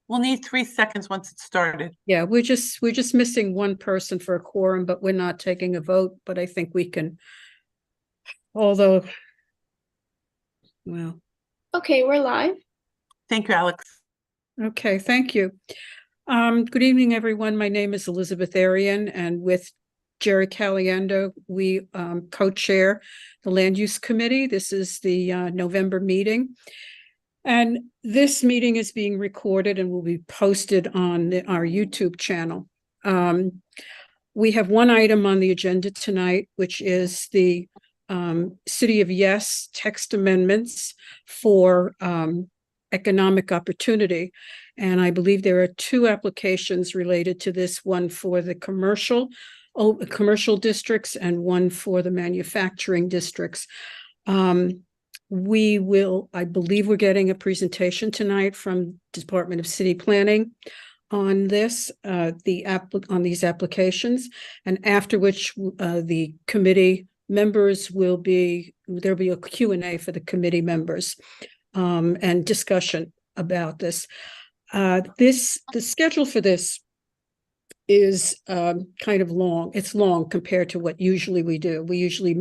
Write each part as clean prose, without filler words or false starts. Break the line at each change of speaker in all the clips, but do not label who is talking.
We'll need 3 seconds once it's started.
Yeah, we're just missing one person for a quorum, but we're not taking a vote. But I think we can, although, well,
Okay, we're live.
Thank you, Alex.
okay, thank you. Good evening, everyone. My name is Elizabeth Arian, and with Jerry Caliendo, we co-chair the Land Use Committee. This is the November meeting. And this meeting is being recorded and will be posted on our YouTube channel. We have one item on the agenda tonight, which is the City of Yes text amendments for economic opportunity. And I believe there are 2 applications related to this, one for the commercial districts and one for the manufacturing districts. I believe we're getting a presentation tonight from Department of City Planning on this, on these applications, and after which the committee members there'll be a Q&A for the committee members and discussion about this. The schedule for this is kind of long. It's long compared to what usually we do. We usually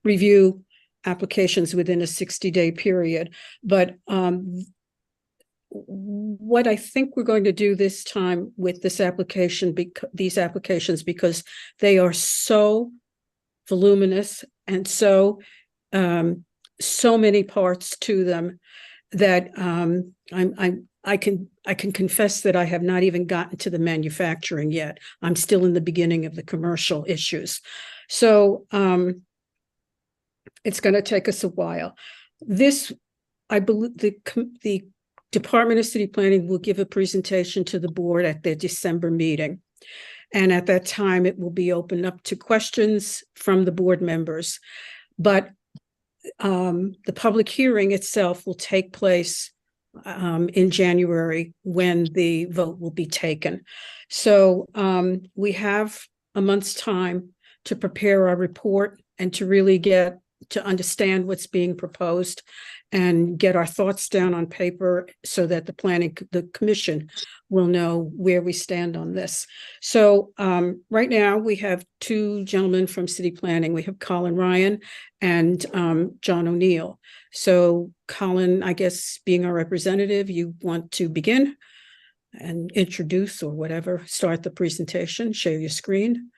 review applications within a 60-day period. But what I think we're going to do this time with these applications, because they are so voluminous and so many parts to them, that I can confess that I have not even gotten to the manufacturing yet. I'm still in the beginning of the commercial issues. So it's going to take us a while. I believe the Department of City Planning will give a presentation to the board at their December meeting. And at that time, it will be open up to questions from the board members. But the public hearing itself will take place in January, when the vote will be taken. So we have a month's time to prepare our report and to really get to understand what's being proposed and get our thoughts down on paper so that the commission will know where we stand on this. So right now we have 2 gentlemen from City Planning. We have Colin Ryan and John O'Neill. So Colin, I guess being our representative, you want to begin and introduce or whatever, start the presentation, share your screen.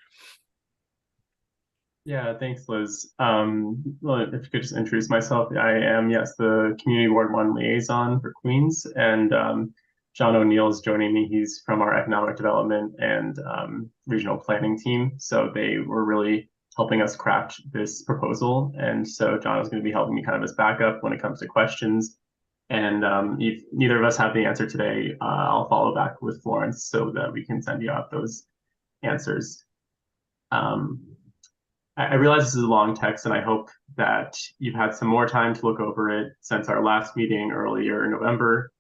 Yeah, thanks, Liz. Well, if you could just introduce myself. I am, yes, the Community Ward 1 liaison for Queens, and John O'Neill is joining me. He's from our economic development and regional planning team. So they were really helping us craft this proposal. And so John is going to be helping me kind of as backup when it comes to questions. And if neither of us have the answer today, I'll follow back with Florence so that we can send you out those answers. I realize this is a long text, and I hope that you've had some more time to look over it since our last meeting earlier in November.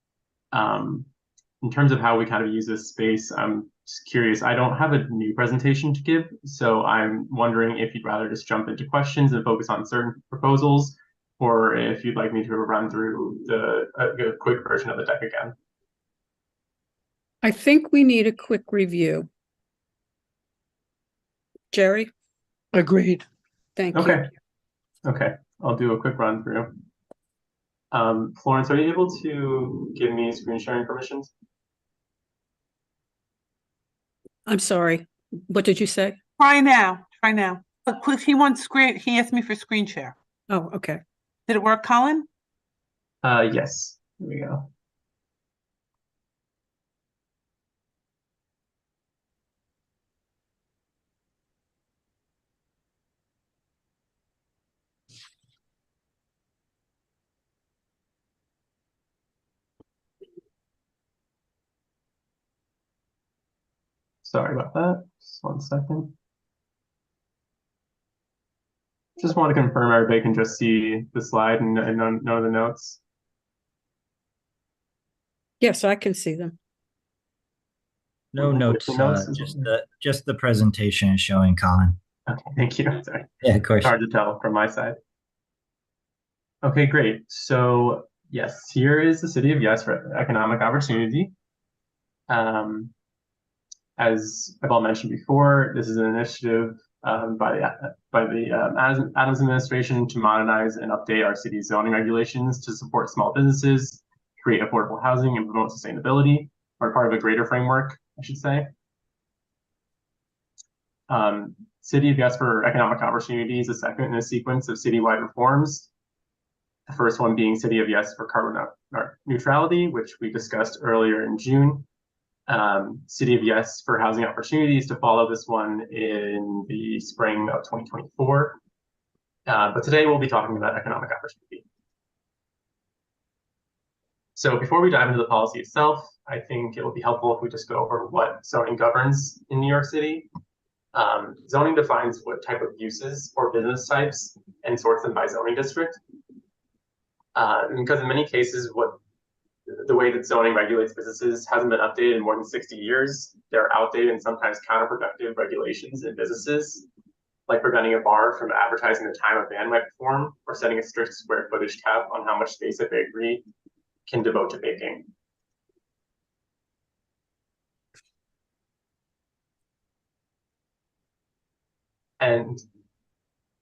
In terms of how we kind of use this space, I'm just curious. I don't have a new presentation to give, so I'm wondering if you'd rather just jump into questions and focus on certain proposals, or if you'd like me to run through a quick version of the deck again.
I think we need a quick review. Jerry?
Agreed.
Thank
you. Okay, I'll do a quick run through. Florence, are you able to give me screen sharing permissions?
I'm sorry. What did you say?
Try now. Quick, he asked me for screen share.
Oh, okay.
Did it work, Colin?
Yes. Here we go. Sorry about that. Just 1 second. Just want to confirm everybody can just see the slide and know the notes.
Yes, I can see them.
No notes. Just the presentation is showing, Colin.
Okay, thank you. Sorry.
Yeah, of course.
It's hard to tell from my side. Okay, great. So yes, here is the City of Yes for economic opportunity. As I've all mentioned before, this is an initiative by the Adams administration to modernize and update our city's zoning regulations to support small businesses, create affordable housing, and promote sustainability, or part of a greater framework, I should say. City of Yes for Economic Opportunity is the second in a sequence of citywide reforms. The first one being City of Yes for Carbon Neutrality, which we discussed earlier in June. City of Yes for Housing Opportunities to follow this one in the spring of 2024. But today we'll be talking about economic opportunity. So before we dive into the policy itself, I think it will be helpful if we just go over what zoning governs in New York City. Zoning defines what type of uses or business types and sorts them by zoning district. Because in many cases, the way that zoning regulates businesses hasn't been updated in more than 60 years. There are outdated and sometimes counterproductive regulations in businesses, like preventing a bar from advertising the time a band might perform, or setting a strict square footage cap on how much space a bakery can devote to baking. And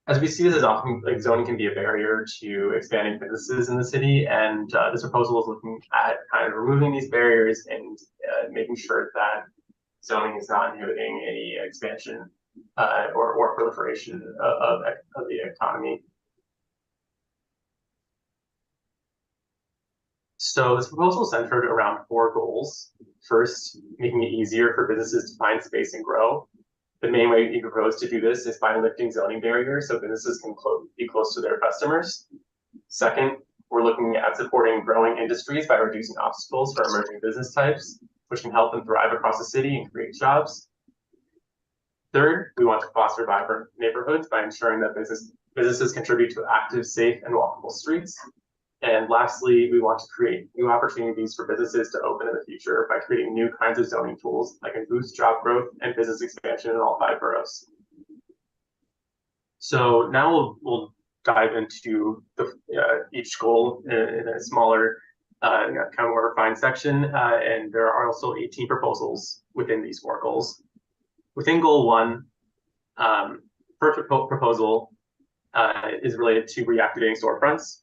as we see, this is often like zoning can be a barrier to expanding businesses in the city, and this proposal is looking at kind of removing these barriers and making sure that zoning is not inhibiting any expansion or proliferation of the economy. So this proposal is centered around 4 goals. First, making it easier for businesses to find space and grow. The main way we propose to do this is by lifting zoning barriers so businesses can be close to their customers. Second, we're looking at supporting growing industries by reducing obstacles for emerging business types, which can help them thrive across the city and create jobs. Third, we want to foster vibrant neighborhoods by ensuring that businesses contribute to active, safe, and walkable streets. And lastly, we want to create new opportunities for businesses to open in the future by creating new kinds of zoning tools that can boost job growth and business expansion in all 5 boroughs. So now we'll dive into each goal in a smaller, kind of more refined section. And there are also 18 proposals within these 4 goals. Within goal 1, first proposal is related to reactivating storefronts.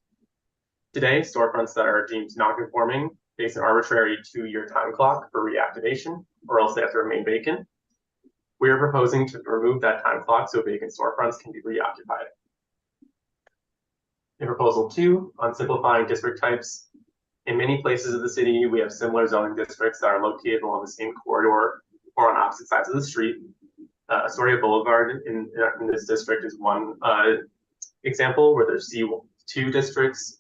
Today, storefronts that are deemed non-conforming face an arbitrary 2-year time clock for reactivation, or else they have to remain vacant. We are proposing to remove that time clock so vacant storefronts can be reoccupied. In proposal 2, on simplifying district types, in many places of the city, we have similar zoning districts that are located along the same corridor or on opposite sides of the street. Astoria Boulevard in this district is one example where there's C2 districts.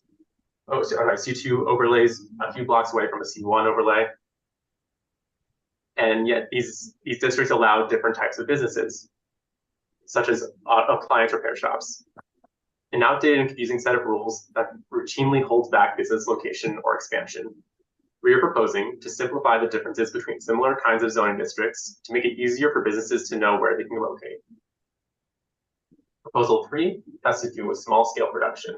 C2 overlays a few blocks away from a C1 overlay. And yet these districts allow different types of businesses, such as appliance repair shops. An outdated and confusing set of rules that routinely holds back business location or expansion. We are proposing to simplify the differences between similar kinds of zoning districts to make it easier for businesses to know where they can locate. Proposal 3 has to do with small-scale production.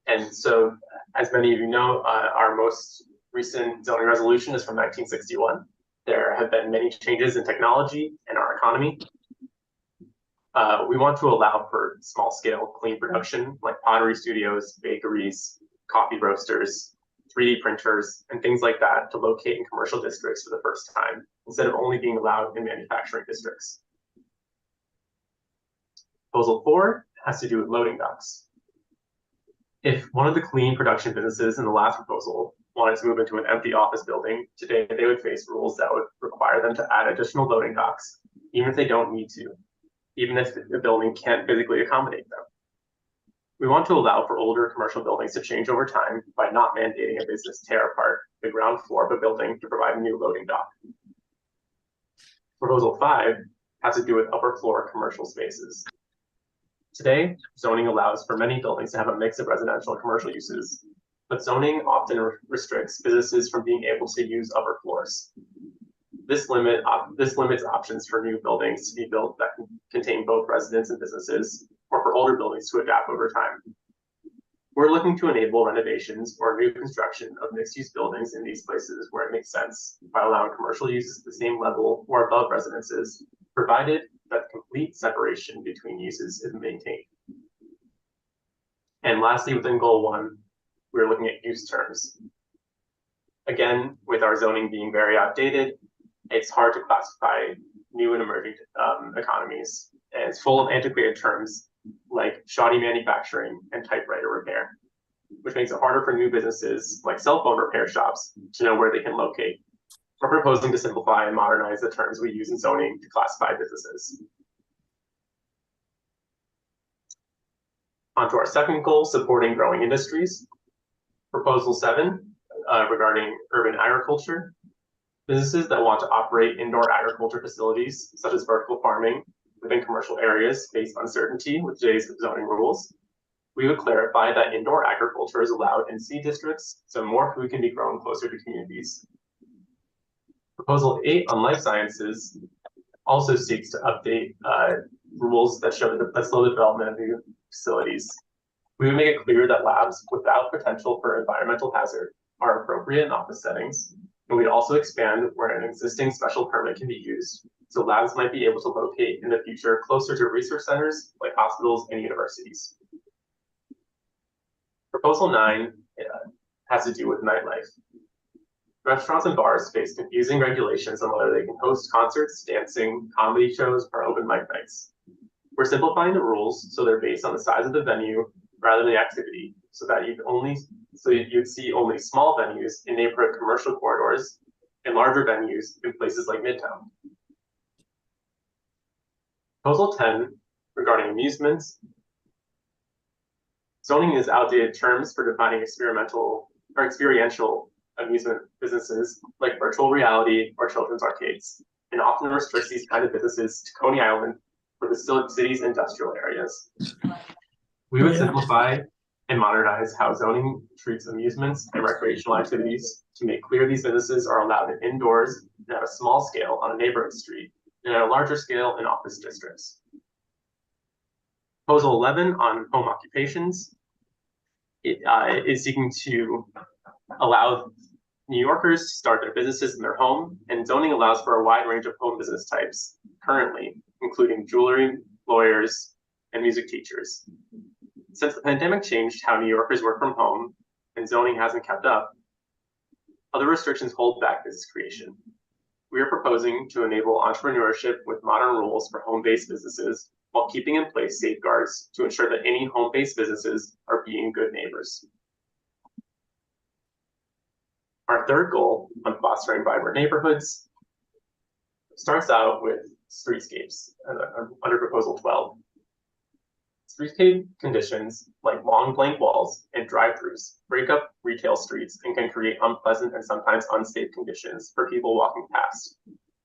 And so, as many of you know, our most recent zoning resolution is from 1961. There have been many changes in technology and our economy. We want to allow for small-scale clean production like pottery studios, bakeries, coffee roasters, 3D printers, and things like that to locate in commercial districts for the first time, instead of only being allowed in manufacturing districts. Proposal 4 has to do with loading docks. If one of the clean production businesses in the last proposal wanted to move into an empty office building, today they would face rules that would require them to add additional loading docks, even if they don't need to, even if the building can't physically accommodate them. We want to allow for older commercial buildings to change over time by not mandating a business tear apart the ground floor of a building to provide a new loading dock. Proposal 5 has to do with upper floor commercial spaces. Today, zoning allows for many buildings to have a mix of residential and commercial uses, but zoning often restricts businesses from being able to use upper floors. This limits options for new buildings to be built that can contain both residents and businesses, or for older buildings to adapt over time. We're looking to enable renovations or new construction of mixed-use buildings in these places where it makes sense by allowing commercial uses at the same level or above residences, provided that complete separation between uses is maintained. And lastly, within goal 1, we're looking at use terms. Again, with our zoning being very outdated, it's hard to classify new and emerging economies, and it's full of antiquated terms like shoddy manufacturing and typewriter repair, which makes it harder for new businesses like cell phone repair shops to know where they can locate. We're proposing to simplify and modernize the terms we use in zoning to classify businesses. On to our second goal, supporting growing industries. Proposal 7, regarding urban agriculture. Businesses that want to operate indoor agriculture facilities, such as vertical farming, within commercial areas face uncertainty with today's zoning rules. We would clarify that indoor agriculture is allowed in C districts, so more food can be grown closer to communities. Proposal 8 on life sciences also seeks to update rules that slow the development of new facilities. We would make it clear that labs without potential for environmental hazard are appropriate in office settings, and we'd also expand where an existing special permit can be used, so labs might be able to locate in the future closer to research centers like hospitals and universities. Proposal 9 has to do with nightlife. Restaurants and bars face confusing regulations on whether they can host concerts, dancing, comedy shows, or open mic nights. We're simplifying the rules so they're based on the size of the venue rather than the activity, so that you'd see only small venues in neighborhood commercial corridors and larger venues in places like Midtown. Proposal 10, regarding amusements. Zoning is outdated terms for defining experiential amusement businesses like virtual reality or children's arcades, and often restricts these kind of businesses to Coney Island or the city's industrial areas. We would simplify and modernize how zoning treats amusements and recreational activities to make clear these businesses are allowed indoors and at a small scale on a neighborhood street, and at a larger scale in office districts. Proposal 11 on home occupations. It is seeking to allow New Yorkers to start their businesses in their home, and zoning allows for a wide range of home business types currently, including jewelry, lawyers, and music teachers. Since the pandemic changed how New Yorkers work from home and zoning hasn't kept up, other restrictions hold back business creation. We are proposing to enable entrepreneurship with modern rules for home-based businesses while keeping in place safeguards to ensure that any home-based businesses are being good neighbors. Our third goal on fostering vibrant neighborhoods starts out with streetscapes under Proposal 12. Streetscape conditions like long blank walls and drive-throughs break up retail streets and can create unpleasant and sometimes unsafe conditions for people walking past.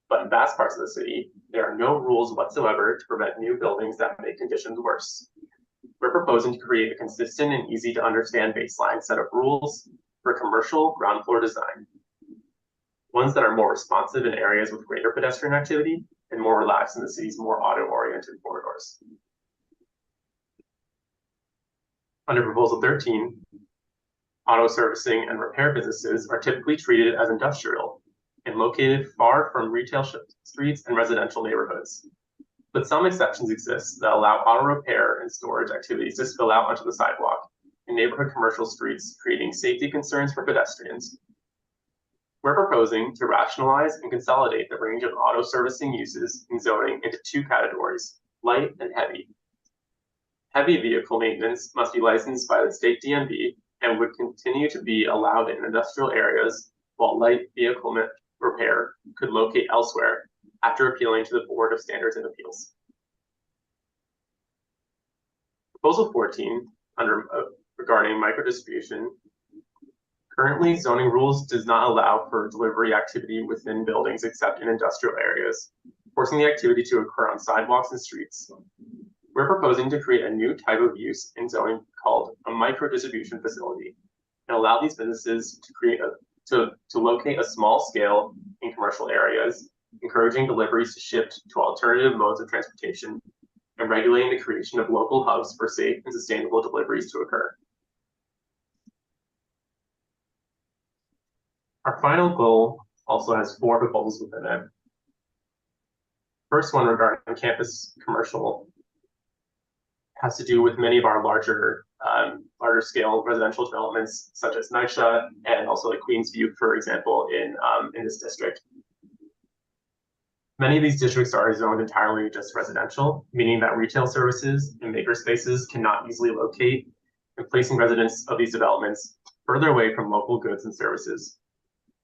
But in vast parts of the city, there are no rules whatsoever to prevent new buildings that make conditions worse. We're proposing to create a consistent and easy to understand baseline set of rules for commercial ground floor design. Ones that are more responsive in areas with greater pedestrian activity and more relaxed in the city's more auto-oriented corridors. Under Proposal 13, auto servicing and repair businesses are typically treated as industrial and located far from retail streets and residential neighborhoods. But some exceptions exist that allow auto repair and storage activities to spill out onto the sidewalk in neighborhood commercial streets, creating safety concerns for pedestrians. We're proposing to rationalize and consolidate the range of auto servicing uses in zoning into 2 categories, light and heavy. Heavy vehicle maintenance must be licensed by the state DMV and would continue to be allowed in industrial areas, while light vehicle repair could locate elsewhere after appealing to the Board of Standards and Appeals. Proposal 14, regarding microdistribution. Currently, zoning rules does not allow for delivery activity within buildings except in industrial areas, forcing the activity to occur on sidewalks and streets. We're proposing to create a new type of use in zoning called a micro-distribution facility and allow these businesses to locate a small scale in commercial areas, encouraging deliveries to shift to alternative modes of transportation and regulating the creation of local hubs for safe and sustainable deliveries to occur. Our final goal also has 4 proposals within it. First one regarding campus commercial has to do with many of our larger scale residential developments, such as NYCHA and also like Queensview, for example, in this district. Many of these districts are zoned entirely just residential, meaning that retail services and maker spaces cannot easily locate, and placing residents of these developments further away from local goods and services.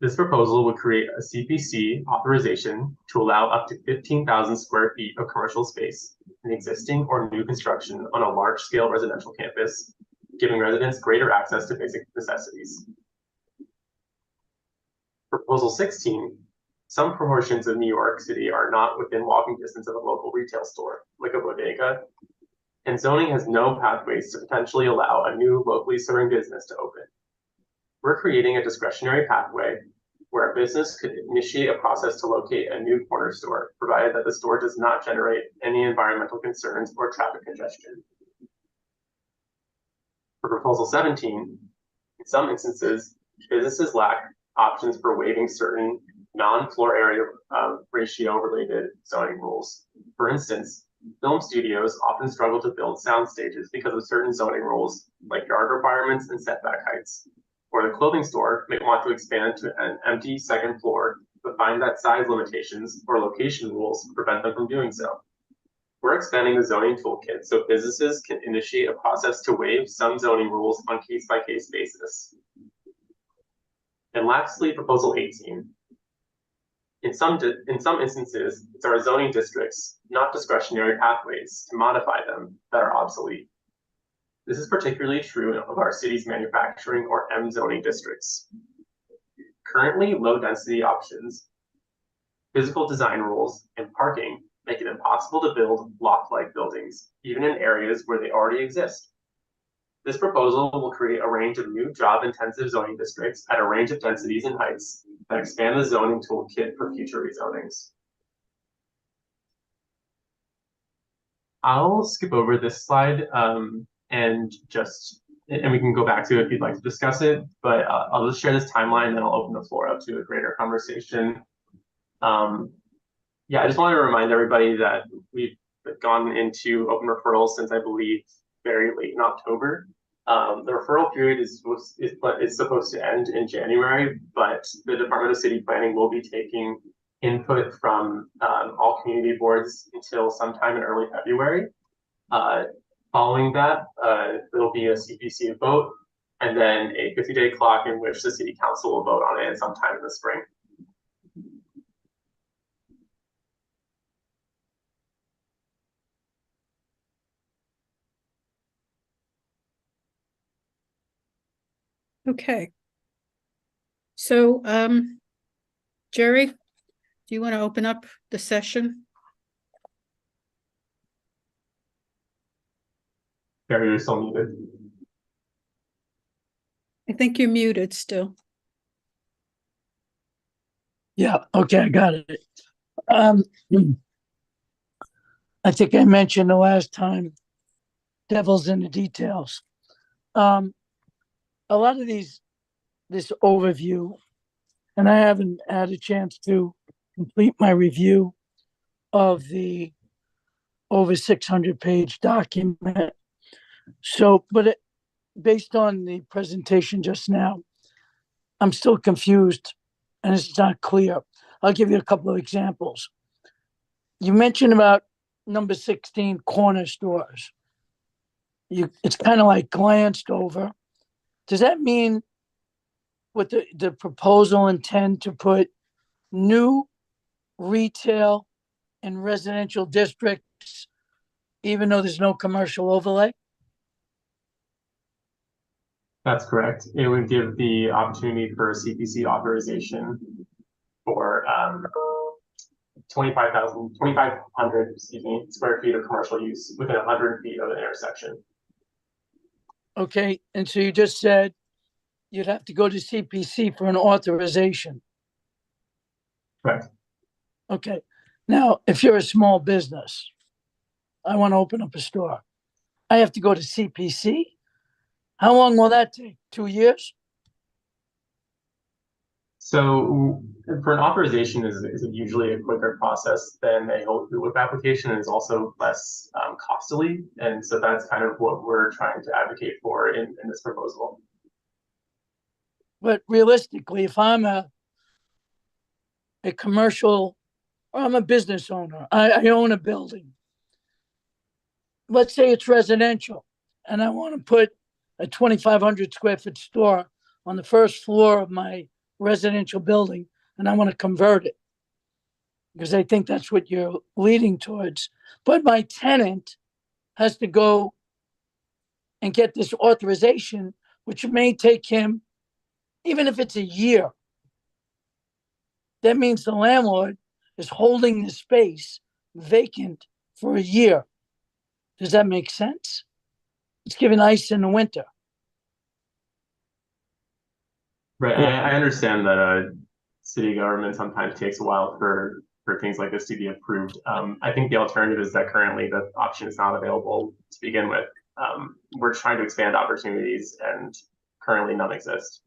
This proposal would create a CPC authorization to allow up to 15,000 square feet of commercial space in existing or new construction on a large-scale residential campus, giving residents greater access to basic necessities. Proposal 16, some portions of New York City are not within walking distance of a local retail store, like a bodega, and zoning has no pathways to potentially allow a new locally serving business to open. We're creating a discretionary pathway where a business could initiate a process to locate a new corner store, provided that the store does not generate any environmental concerns or traffic congestion. For proposal 17, in some instances, businesses lack options for waiving certain non-floor area ratio related zoning rules. For instance, film studios often struggle to build sound stages because of certain zoning rules like yard requirements and setback heights. Or the clothing store may want to expand to an empty second floor, but find that size limitations or location rules prevent them from doing so. We're expanding the zoning toolkit so businesses can initiate a process to waive some zoning rules on case-by-case basis. And lastly, proposal 18. In some instances, it's our zoning districts, not discretionary pathways, to modify them that are obsolete. This is particularly true of our city's manufacturing or M zoning districts. Currently, low density options, physical design rules, and parking make it impossible to build loft-like buildings, even in areas where they already exist. This proposal will create a range of new job-intensive zoning districts at a range of densities and heights that expand the zoning toolkit for future rezonings. I'll skip over this slide and we can go back to it if you'd like to discuss it, but I'll just share this timeline and then I'll open the floor up to a greater conversation. Yeah, I just wanted to remind everybody that we've gone into open referrals since I believe very late in October. The referral period is supposed to end in January, but the Department of City Planning will be taking input from all community boards until sometime in early February. Following that, there'll be a CPC vote and then a 50-day clock in which the City Council will vote on it sometime in the spring.
Okay. So, Jerry, do you want to open up the session?
Barry, you're still muted.
I think you're muted still.
Yeah, okay, I got it. I think I mentioned the last time, devil's in the details. A lot of this overview, and I haven't had a chance to complete my review of the over 600-page document. So, but based on the presentation just now, I'm still confused and it's not clear. I'll give you a couple of examples. You mentioned about number 16 corner stores. It's kind of like glanced over. Does that mean with the proposal intend to put new retail in residential districts, even though there's no commercial overlay?
That's correct. It would give the opportunity for a CPC authorization for 2,500 square feet of commercial use within 100 feet of an intersection.
Okay, and so you just said you'd have to go to CPC for an authorization.
Correct.
Okay, now if you're a small business, I want to open up a store, I have to go to CPC? How long will that take? 2 years?
So for an authorization is usually a quicker process than a whole WIP application, and is also less costly. And so that's kind of what we're trying to advocate for in this proposal.
But realistically, if I'm a commercial, or I'm a business owner, I own a building. Let's say it's residential, and I want to put a 2,500 square foot store on the first floor of my residential building, and I want to convert it because I think that's what you're leading towards. But my tenant has to go and get this authorization, which may take him, even if it's a year. That means the landlord is holding the space vacant for a year. Does that make sense? It's giving ice in the winter.
Right. I understand that city government sometimes takes a while for things like this to be approved. I think the alternative is that currently the option is not available to begin with. We're trying to expand opportunities, and currently none exist.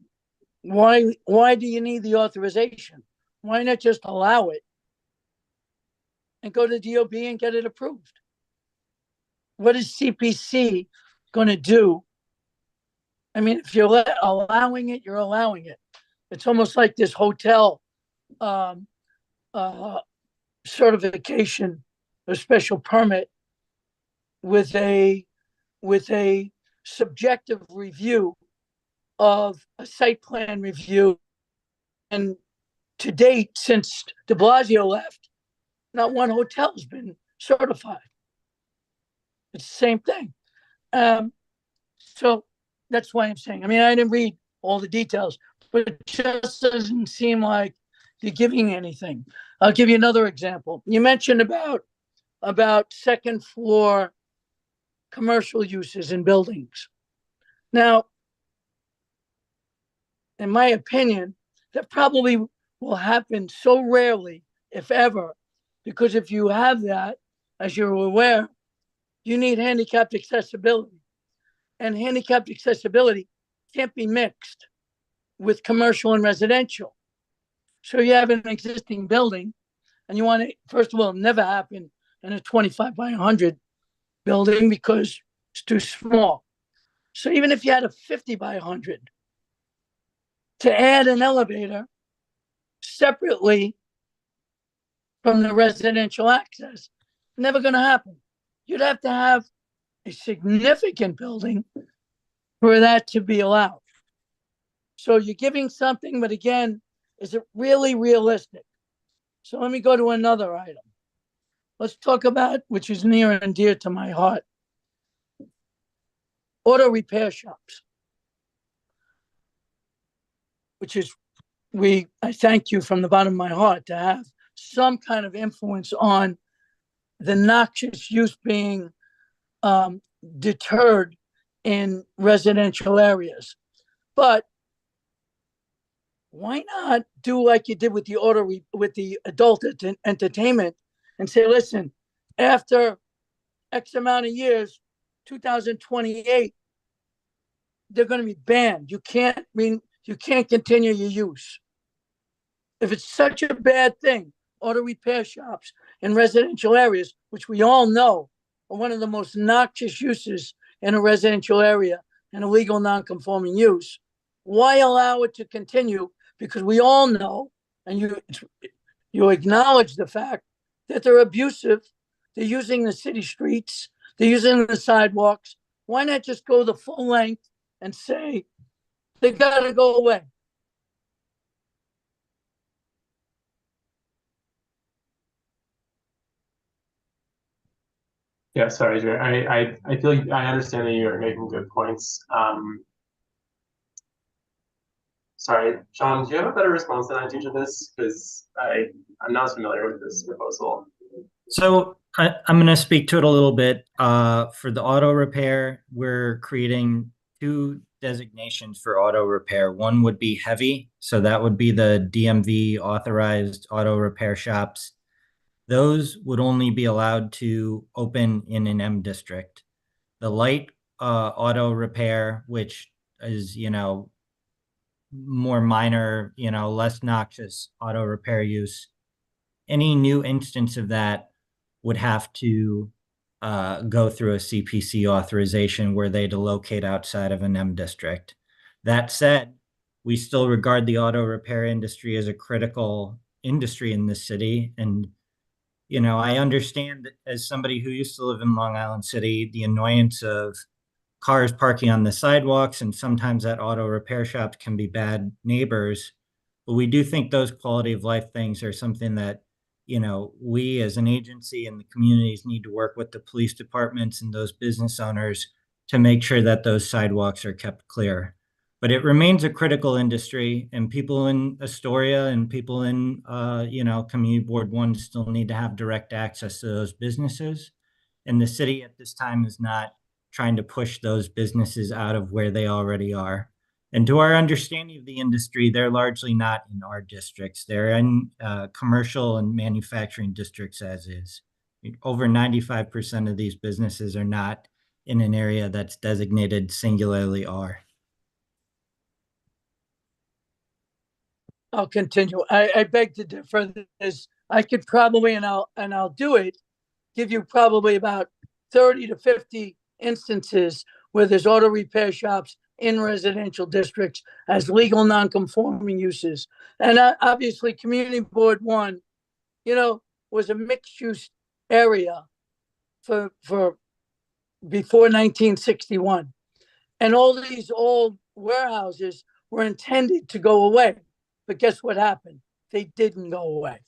Why do you need the authorization? Why not just allow it and go to DOB and get it approved? What is CPC going to do? I mean, if you're allowing it, you're allowing it. It's almost like this hotel certification or special permit with a subjective review of a site plan review. And to date, since de Blasio left, not one hotel has been certified. It's the same thing. So that's why I'm saying, I mean, I didn't read all the details, but it just doesn't seem like you're giving anything. I'll give you another example. You mentioned about second floor commercial uses in buildings. Now, in my opinion, that probably will happen so rarely, if ever, because if you have that, as you're aware, you need handicapped accessibility. And handicapped accessibility can't be mixed with commercial and residential. So you have an existing building, and you want to, first of all, never happen in a 25 by 100 building because it's too small. So even if you had a 50 by 100, to add an elevator separately from the residential access, never going to happen. You'd have to have a significant building for that to be allowed. So you're giving something, but again, is it really realistic? So let me go to another item. Let's talk about, which is near and dear to my heart, auto repair shops, which is, I thank you from the bottom of my heart to have some kind of influence on the noxious use being deterred in residential areas. But why not do like you did with the adult entertainment and say, listen, after X amount of years, 2028, they're going to be banned. You can't continue your use. If it's such a bad thing, auto repair shops in residential areas, which we all know are one of the most noxious uses in a residential area, an illegal non-conforming use, why allow it to continue? Because we all know, and you acknowledge the fact that they're abusive. They're using the city streets. They're using the sidewalks. Why not just go the full length and say they got to go away?
Yeah, sorry, Jerry. I feel like I understand that you are making good points. Sorry, John, do you have a better response than I do to this? Because I'm not as familiar with this proposal.
So I'm going to speak to it a little bit. For the auto repair, we're creating two designations for auto repair. One would be heavy. So that would be the DMV authorized auto repair shops. Those would only be allowed to open in an M district. The light auto repair, which is, more minor, less noxious auto repair use, any new instance of that would have to go through a CPC authorization were they to locate outside of an M district. That said, we still regard the auto repair industry as a critical industry in this city. And, I understand as somebody who used to live in Long Island City, the annoyance of cars parking on the sidewalks, and sometimes at auto repair shops can be bad neighbors. But we do think those quality of life things are something that, we as an agency and the communities need to work with the police departments and those business owners to make sure that those sidewalks are kept clear. But it remains a critical industry, and people in Astoria and people in, Community Board 1 still need to have direct access to those businesses. And the city at this time is not trying to push those businesses out of where they already are. And to our understanding of the industry, they're largely not in our districts. They're in commercial and manufacturing districts as is. Over 95% of these businesses are not in an area that's designated singularly R.
I'll continue. I beg to differ. This I could probably, and I'll do it, give you probably about 30 to 50 instances where there's auto repair shops in residential districts as legal non-conforming uses. And obviously Community Board 1, was a mixed use area for before 1961. And all these old warehouses were intended to go away. But guess what happened? They didn't go away.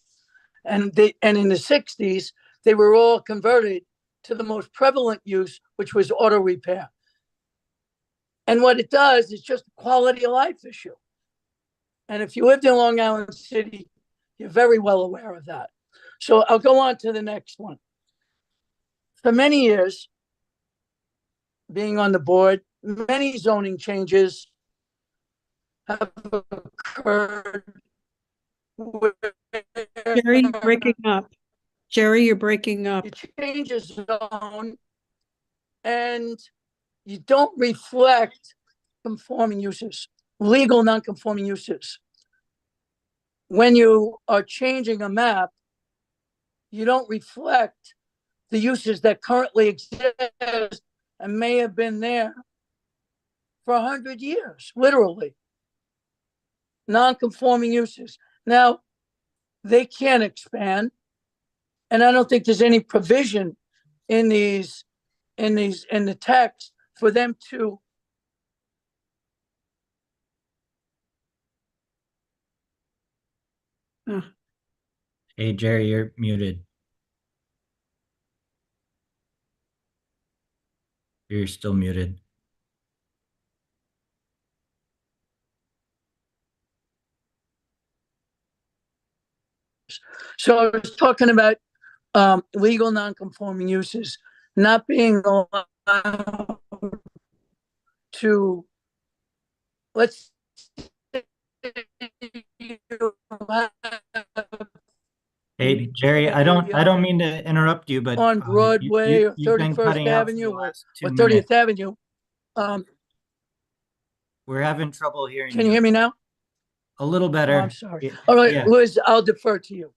And in the 60s, they were all converted to the most prevalent use, which was auto repair. And what it does is just a quality of life issue. And if you lived in Long Island City, you're very well aware of that. So I'll go on to the next one. For many years, being on the board, many zoning changes have occurred.
Jerry, you're breaking up. Jerry, you're breaking up.
You change a zone and you don't reflect conforming uses, legal non-conforming uses. When you are changing a map, you don't reflect the uses that currently exist and may have been there for 100 years, literally. Non-conforming uses. Now, they can't expand, and I don't think there's any provision in the text for them to.
Hey, Jerry, you're muted. You're still muted.
So I was talking about legal non-conforming uses not being allowed to, let's
Hey, Jerry, I don't mean to interrupt you, but
on Broadway or
you've been
31st
cutting out for the
Avenue or
last 2
30th
minutes.
Avenue.
We're having trouble hearing
Can you hear me now?
A little
Oh,
better.
I'm sorry.
Yeah,
All right,
yeah.
Liz, I'll defer to you.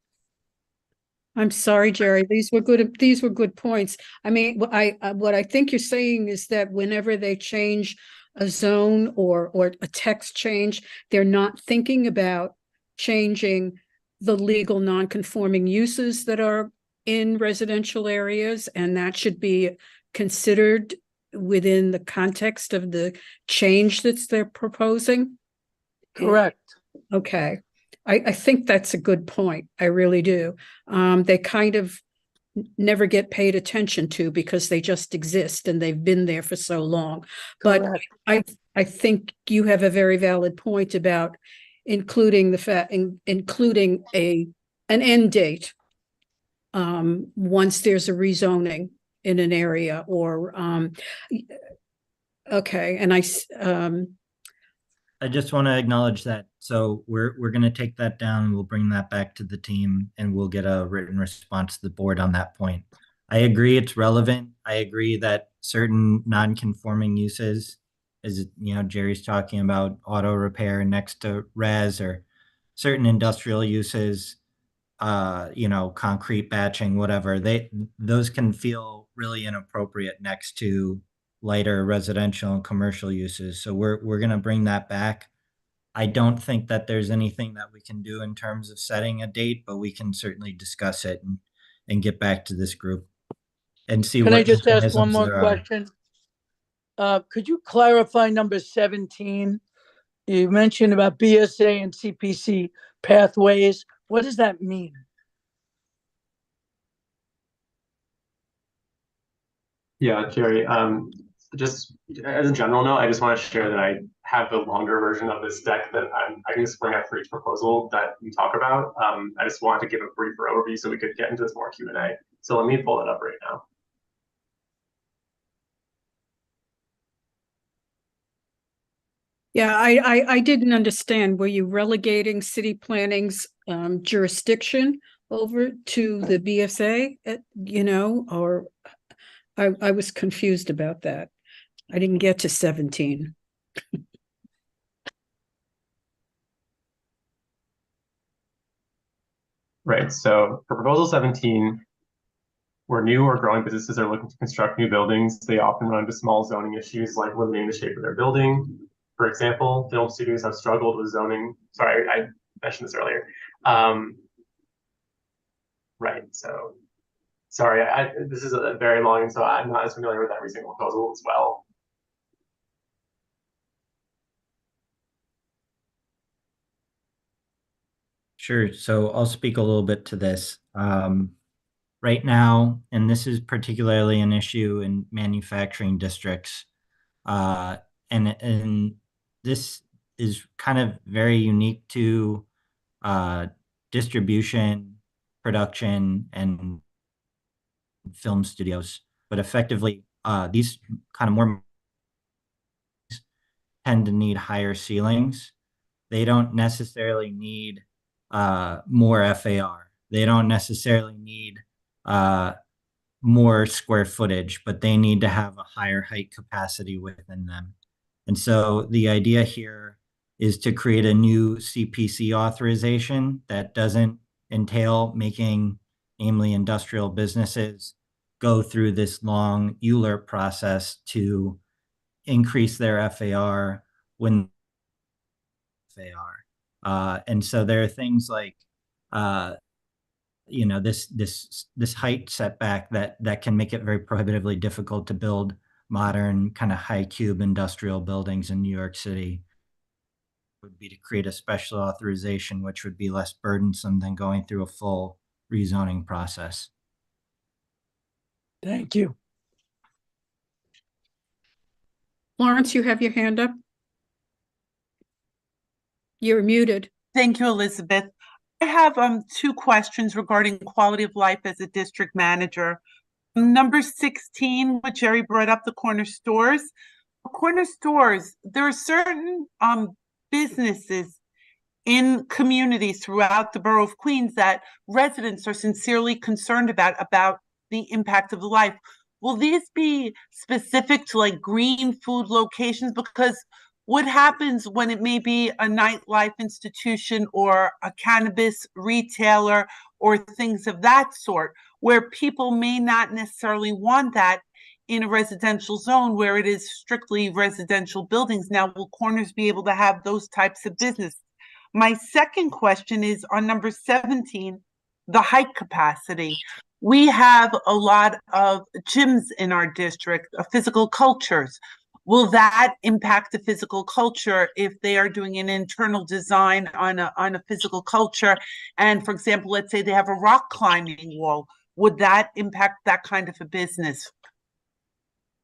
I'm sorry, Jerry. These were good points. I mean, what I think you're saying is that whenever they change a zone or a text change, they're not thinking about changing the legal non-conforming uses that are in residential areas, and that should be considered within the context of the change that they're proposing.
Correct.
Okay. I think that's a good point. I really do. They kind of never get paid attention to because they just exist and they've been there for so long. But
Correct.
I think you have a very valid point about including including an end date once there's a rezoning in an area or okay. And
I just want to acknowledge that. So we're going to take that down. We'll bring that back to the team and we'll get a written response to the board on that point. I agree it's relevant. I agree that certain non-conforming uses as you know, Jerry's talking about auto repair next to res or certain industrial uses, you know, concrete batching, whatever, those can feel really inappropriate next to lighter residential and commercial uses. So we're gonna bring that back. I don't think that there's anything that we can do in terms of setting a date, but we can certainly discuss it and get back to this group and see
Can I
what
just ask one
mechanisms
more
there are.
question? Could you clarify number 17? You mentioned about BSA and CPC pathways. What does that mean?
Yeah, Jerry, just as a general note, I just want to share that I have the longer version of this deck that I can just bring up for each proposal that we talk about. I just wanted to give a briefer overview so we could get into this more Q&A. So let me pull it up right now.
Yeah, I didn't understand. Were you relegating city planning's jurisdiction over to the BSA, you know, or I was confused about that. I didn't get to 17.
Right, so for proposal 17, where new or growing businesses are looking to construct new buildings, they often run into small zoning issues like limiting the shape of their building. For example, film studios have struggled with zoning. Sorry, I mentioned this earlier. Right, so sorry, this is a very long, so I'm not as familiar with every single proposal as well.
Sure. So I'll speak a little bit to this. Right now, and this is particularly an issue in manufacturing districts, uh, and this is kind of very unique to distribution, production, and film studios. But effectively, these kind of more tend to need higher ceilings. They don't necessarily need more FAR. They don't necessarily need uh, more square footage, but they need to have a higher height capacity within them. And so the idea here is to create a new CPC authorization that doesn't entail making, namely industrial businesses, go through this long ULURP process to increase their FAR when they are. And so there are things like, you know, this height setback that can make it very prohibitively difficult to build modern kind of high cube industrial buildings in New York City. Would be to create a special authorization, which would be less burdensome than going through a full rezoning process.
Thank you.
Lawrence, you have your hand up? You're muted.
Thank you, Elizabeth. I have two questions regarding quality of life as a district manager. Number 16, what Jerry brought up, the corner stores. Corner stores, there are certain businesses in communities throughout the borough of Queens that residents are sincerely concerned about the impact of the life. Will these be specific to like green food locations? Because what happens when it may be a nightlife institution or a cannabis retailer or things of that sort, where people may not necessarily want that in a residential zone where it is strictly residential buildings? Now, will corners be able to have those types of business? My second question is on number 17, the height capacity. We have a lot of gyms in our district, physical cultures. Will that impact the physical culture if they are doing an internal design on a physical culture? And for example, let's say they have a rock climbing wall. Would that impact that kind of a business?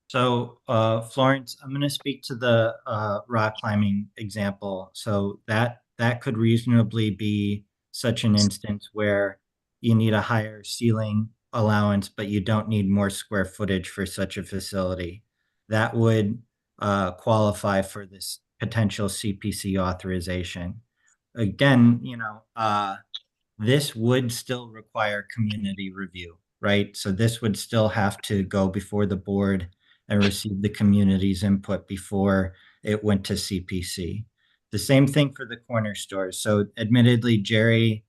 So, Florence, I'm going to speak to the rock climbing example. So that could reasonably be such an instance where you need a higher ceiling allowance, but you don't need more square footage for such a facility. That would qualify for this potential CPC authorization. Again, you know, this would still require community review, right? So this would still have to go before the board and receive the community's input before it went to CPC. The same thing for the corner stores. So admittedly, Jerry,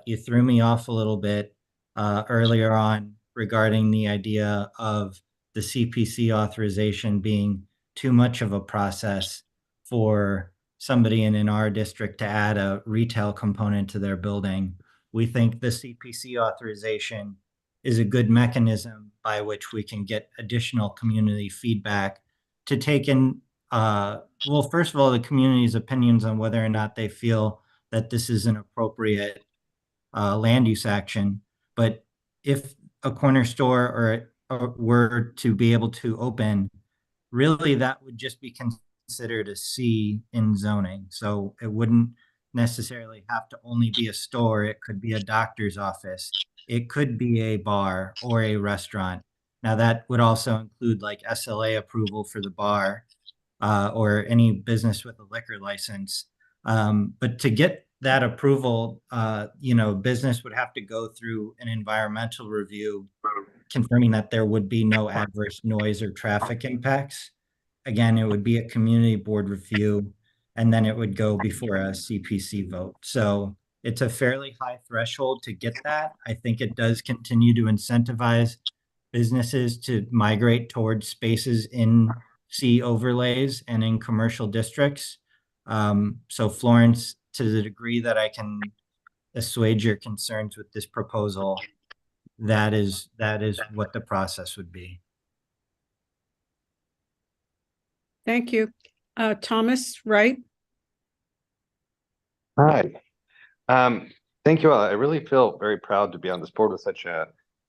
you threw me off a little bit earlier on regarding the idea of the CPC authorization being too much of a process for somebody in our district to add a retail component to their building. We think the CPC authorization is a good mechanism by which we can get additional community feedback to take in, well, first of all, the community's opinions on whether or not they feel that this is an appropriate land use action. But if a corner store or were to be able to open, really that would just be considered a C in zoning. So it wouldn't necessarily have to only be a store. It could be a doctor's office. It could be a bar or a restaurant. Now that would also include like SLA approval for the bar or any business with a liquor license. But to get that approval, business would have to go through an environmental review confirming that there would be no adverse noise or traffic impacts. Again, it would be a community board review, and then it would go before a CPC vote. So it's a fairly high threshold to get that. I think it does continue to incentivize businesses to migrate towards spaces in C overlays and in commercial districts. So Florence, to the degree that I can assuage your concerns with this proposal, that is what the process would be.
Thank you. Thomas, right?
Hi. Thank you all. I really feel very proud to be on this board with such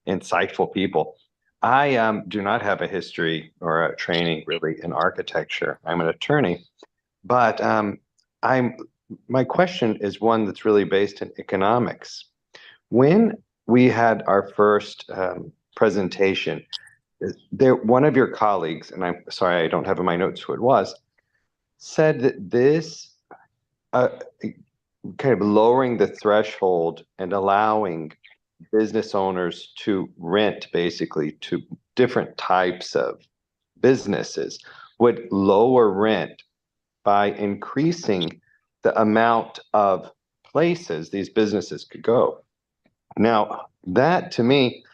insightful people. I do not have a history or a training really in architecture. I'm an attorney, but my question is one that's really based in economics. When we had our first presentation, one of your colleagues, and I'm sorry I don't have in my notes who it was, said that this kind of lowering the threshold and allowing business owners to rent basically to different types of businesses would lower rent by increasing the amount of places these businesses could go. Now, that to me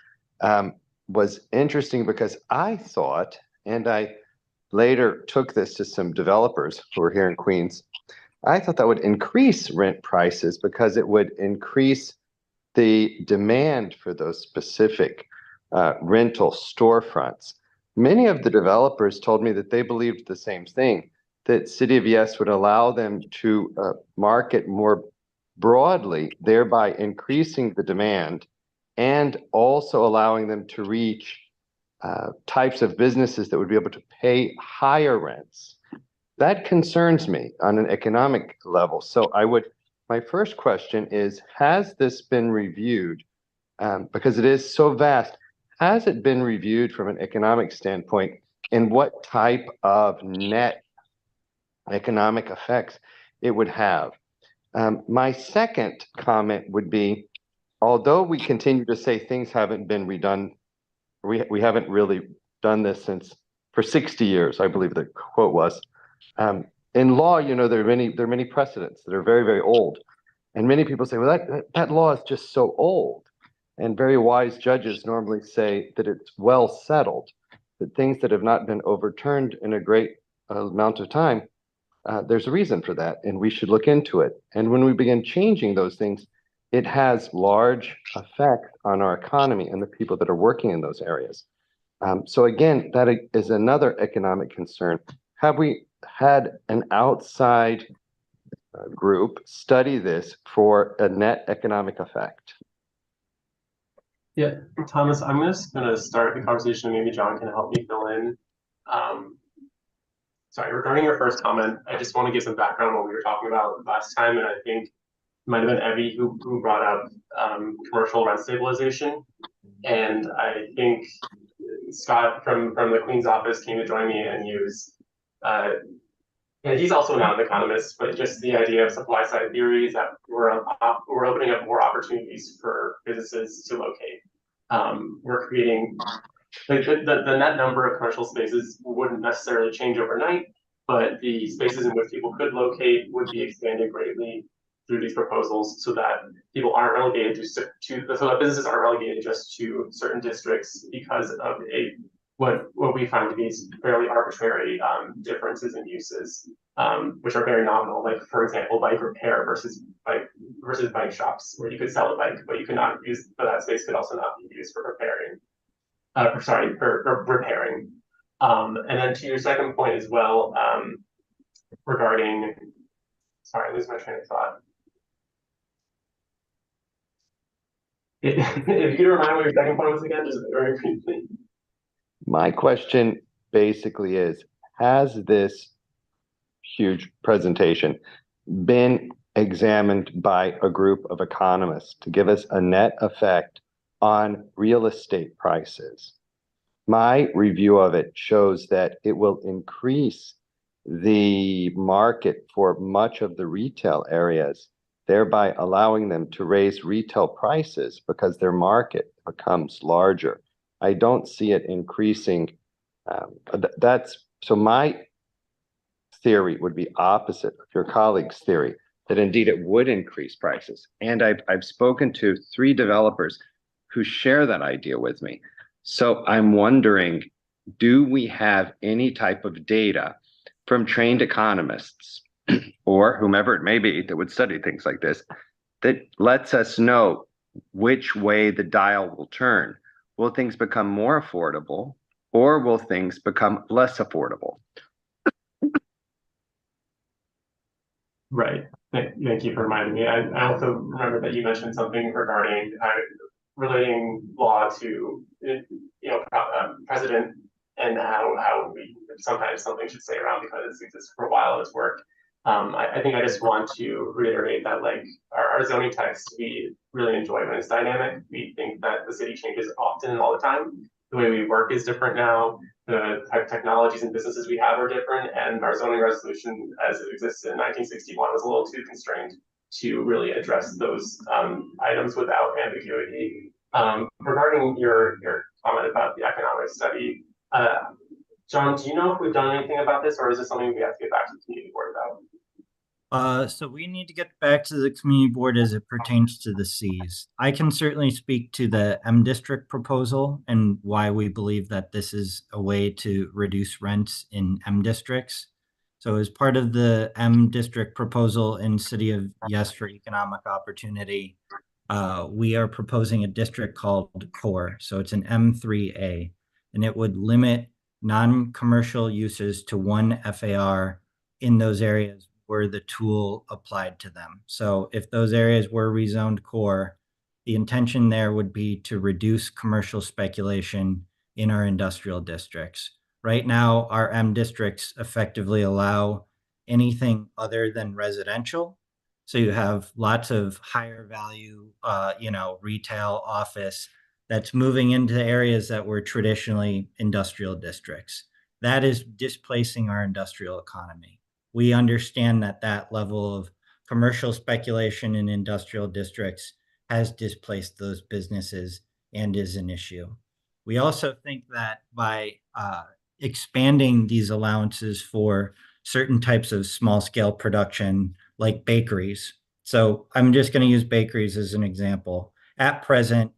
was interesting because I thought, and I later took this to some developers who are here in Queens, I thought that would increase rent prices because it would increase the demand for those specific rental storefronts. Many of the developers told me that they believed the same thing, that City of Yes would allow them to market more broadly, thereby increasing the demand and also allowing them to reach types of businesses that would be able to pay higher rents. That concerns me on an economic level. So my first question is, has this been reviewed? Because it is so vast, has it been reviewed from an economic standpoint, and what type of net economic effects it would have? My second comment would be, although we continue to say things haven't been redone, we haven't really done this for 60 years, I believe the quote was. In law, there are many precedents that are very, very old. And many people say, well, that law is just so old. And very wise judges normally say that it's well settled, that things that have not been overturned in a great amount of time, there's a reason for that, and we should look into it. And when we begin changing those things, it has large effect on our economy and the people that are working in those areas. So again, that is another economic concern. Have we had an outside group study this for a net economic effect?
Yeah, Thomas, I'm just going to start the conversation. Maybe John can help me fill in. Sorry, regarding your first comment, I just want to give some background on what we were talking about last time, and I think it might have been Evie who brought up commercial rent stabilization. And I think Scott from the Queen's office came to join me, and he was, and he's also not an economist, but just the idea of supply side theories that we're opening up more opportunities for businesses to locate. We're creating the net number of commercial spaces wouldn't necessarily change overnight, but the spaces in which people could locate would be expanded greatly through these proposals, so that people aren't relegated so that businesses aren't relegated just to certain districts because of what we find to be fairly arbitrary differences in uses, which are very nominal. Like, for example, bike repair versus bike shops, where you could sell a bike, but you could not use, but that space could also not be used for repairing. For repairing. And then to your second point as well, regarding, sorry, I lose my train of thought. If you could remind me what your second point was again, just very briefly.
My question basically is, has this huge presentation been examined by a group of economists to give us a net effect on real estate prices? My review of it shows that it will increase the market for much of the retail areas, thereby allowing them to raise retail prices because their market becomes larger. I don't see it increasing. So my theory would be opposite of your colleague's theory, that indeed it would increase prices. And I've spoken to 3 developers who share that idea with me. So I'm wondering, do we have any type of data from trained economists or whomever it may be that would study things like this that lets us know which way the dial will turn? Will things become more affordable, or will things become less affordable?
Right. Thank you for reminding me. I also remember that you mentioned something regarding relating law to precedent, and how we sometimes something should stay around because it exists for a while and it's worked. I think I just want to reiterate that, like, our zoning text, we really enjoy when it's dynamic. We think that the city changes often and all the time. The way we work is different now. The type of technologies and businesses we have are different, and our zoning resolution as it existed in 1961 was a little too constrained to really address those items without ambiguity. Regarding your comment about the economic study, John, do you know if we've done anything about this, or is this something we have to get back to the community board about?
So we need to get back to the community board as it pertains to the Cs. I can certainly speak to the M district proposal and why we believe that this is a way to reduce rents in M districts. So as part of the M district proposal in City of Yes for Economic Opportunity, we are proposing a district called Core. So it's an M3A, and it would limit non-commercial uses to 1 FAR in those areas where the tool applied to them. So if those areas were rezoned core, the intention there would be to reduce commercial speculation in our industrial districts. Right now, our M districts effectively allow anything other than residential. So you have lots of higher value, retail, office that's moving into areas that were traditionally industrial districts. That is displacing our industrial economy. We understand that that level of commercial speculation in industrial districts has displaced those businesses and is an issue. We also think that by expanding these allowances for certain types of small scale production, like bakeries. So I'm just going to use bakeries as an example. At present,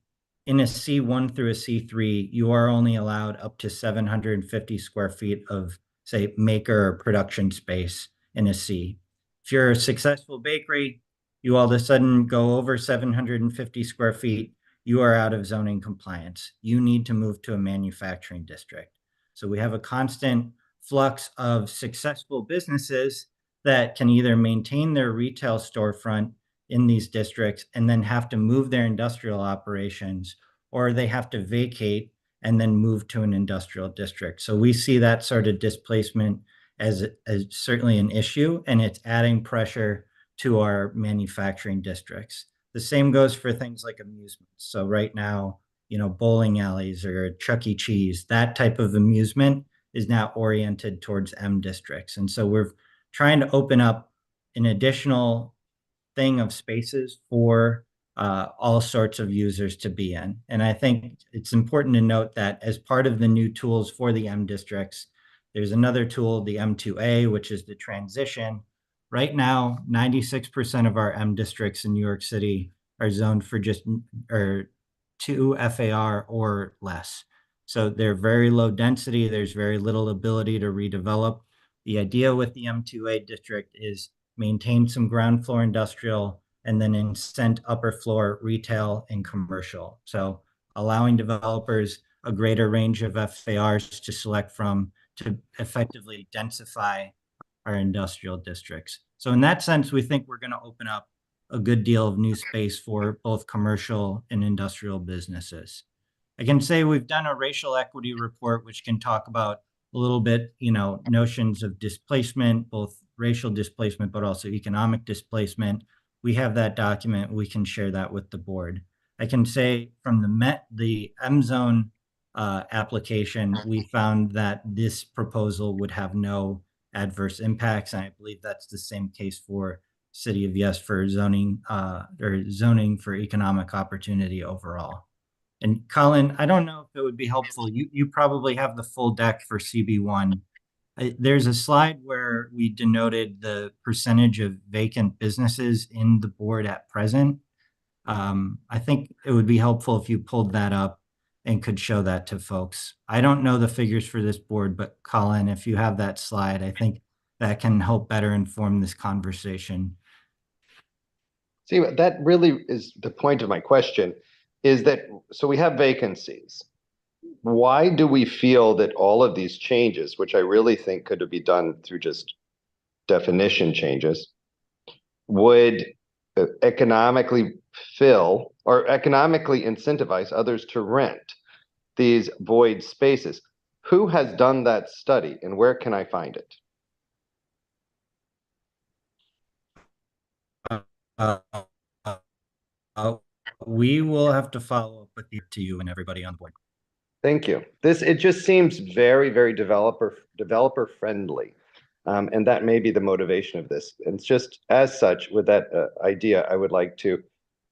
in a C1 through a C3, you are only allowed up to 750 square feet of, say, maker or production space in a C. If you're a successful bakery, you all of a sudden go over 750 square feet, you are out of zoning compliance. You need to move to a manufacturing district. So we have a constant flux of successful businesses that can either maintain their retail storefront in these districts and then have to move their industrial operations, or they have to vacate and then move to an industrial district. So we see that sort of displacement as certainly an issue, and it's adding pressure to our manufacturing districts. The same goes for things like amusements. So right now, bowling alleys or Chuck E. Cheese, that type of amusement is now oriented towards M districts. And so we're trying to open up an additional thing of spaces for all sorts of users to be in. And I think it's important to note that as part of the new tools for the M districts, There's another tool, the M2A, which is the transition. Right now, 96% of our M districts in New York City are zoned for just or 2 FAR or less. So they're very low density. There's very little ability to redevelop. The idea with the M2A district is maintain some ground floor industrial and then incent upper floor retail and commercial. So allowing developers a greater range of FARs to select from to effectively densify our industrial districts. So in that sense, we think we're going to open up a good deal of new space for both commercial and industrial businesses. I can say we've done a racial equity report, which can talk about a little bit, notions of displacement, both racial displacement, but also economic displacement. We have that document. We can share that with the board. I can say from the M zone application, we found that this proposal would have no adverse impacts. And I believe that's the same case for City of Yes for zoning or zoning for economic opportunity overall. And Colin, I don't know if it would be helpful. You probably have the full deck for CB1. There's a slide where we denoted the percentage of vacant businesses in the board at present. I think it would be helpful if you pulled that up and could show that to folks. I don't know the figures for this board, but Colin, if you have that slide, I think that can help better inform this conversation.
See, that really is the point of my question, is that, so we have vacancies. Why do we feel that all of these changes, which I really think could be done through just definition changes, would economically fill or economically incentivize others to rent these void spaces? Who has done that study and where can I find it?
We will have to follow up with you and everybody on board.
Thank you. It just seems very, very developer friendly. And that may be the motivation of this. And just as such, with that idea, I would like to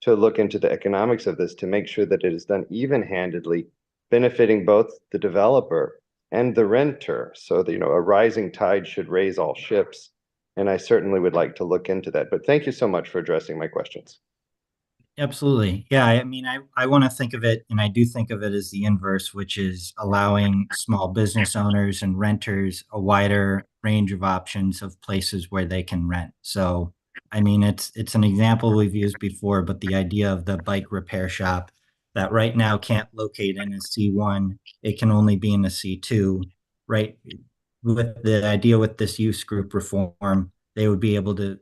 look into the economics of this to make sure that it is done even-handedly, benefiting both the developer and the renter. So that, a rising tide should raise all ships. And I certainly would like to look into that. But thank you so much for addressing my questions.
Absolutely. Yeah. I mean, I want to think of it, and I do think of it as the inverse, which is allowing small business owners and renters a wider range of options of places where they can rent. So, I mean, it's an example we've used before, but the idea of the bike repair shop that right now can't locate in a C1, it can only be in a C2, right? With the idea with this use group reform, they would be able to,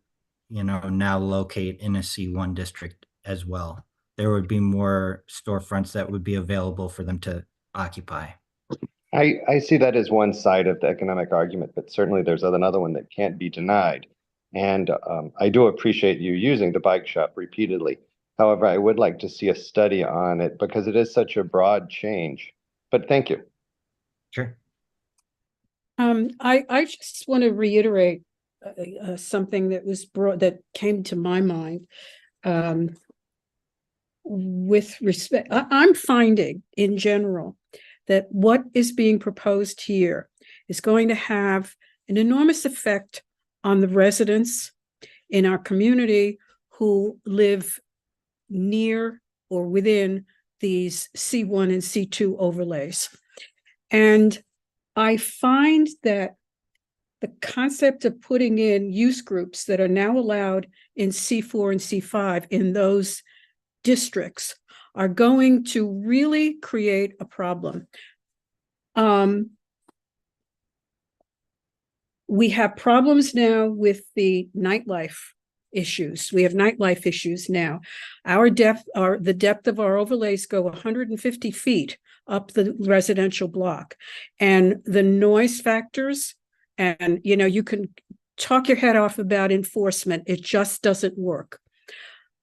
now locate in a C1 district as well. There would be more storefronts that would be available for them to occupy.
I see that as one side of the economic argument, but certainly there's another one that can't be denied. And I do appreciate you using the bike shop repeatedly. However, I would like to see a study on it because it is such a broad change. But thank you.
Sure.
I just want to reiterate something that came to my mind. With respect, I'm finding in general that what is being proposed here is going to have an enormous effect on the residents in our community who live near or within these C1 and C2 overlays. And I find that the concept of putting in use groups that are now allowed in C4 and C5 in those districts are going to really create a problem. We have problems now with the nightlife issues. We have nightlife issues now. The depth of our overlays go 150 feet up the residential block, and the noise factors, and you can talk your head off about enforcement. It just doesn't work.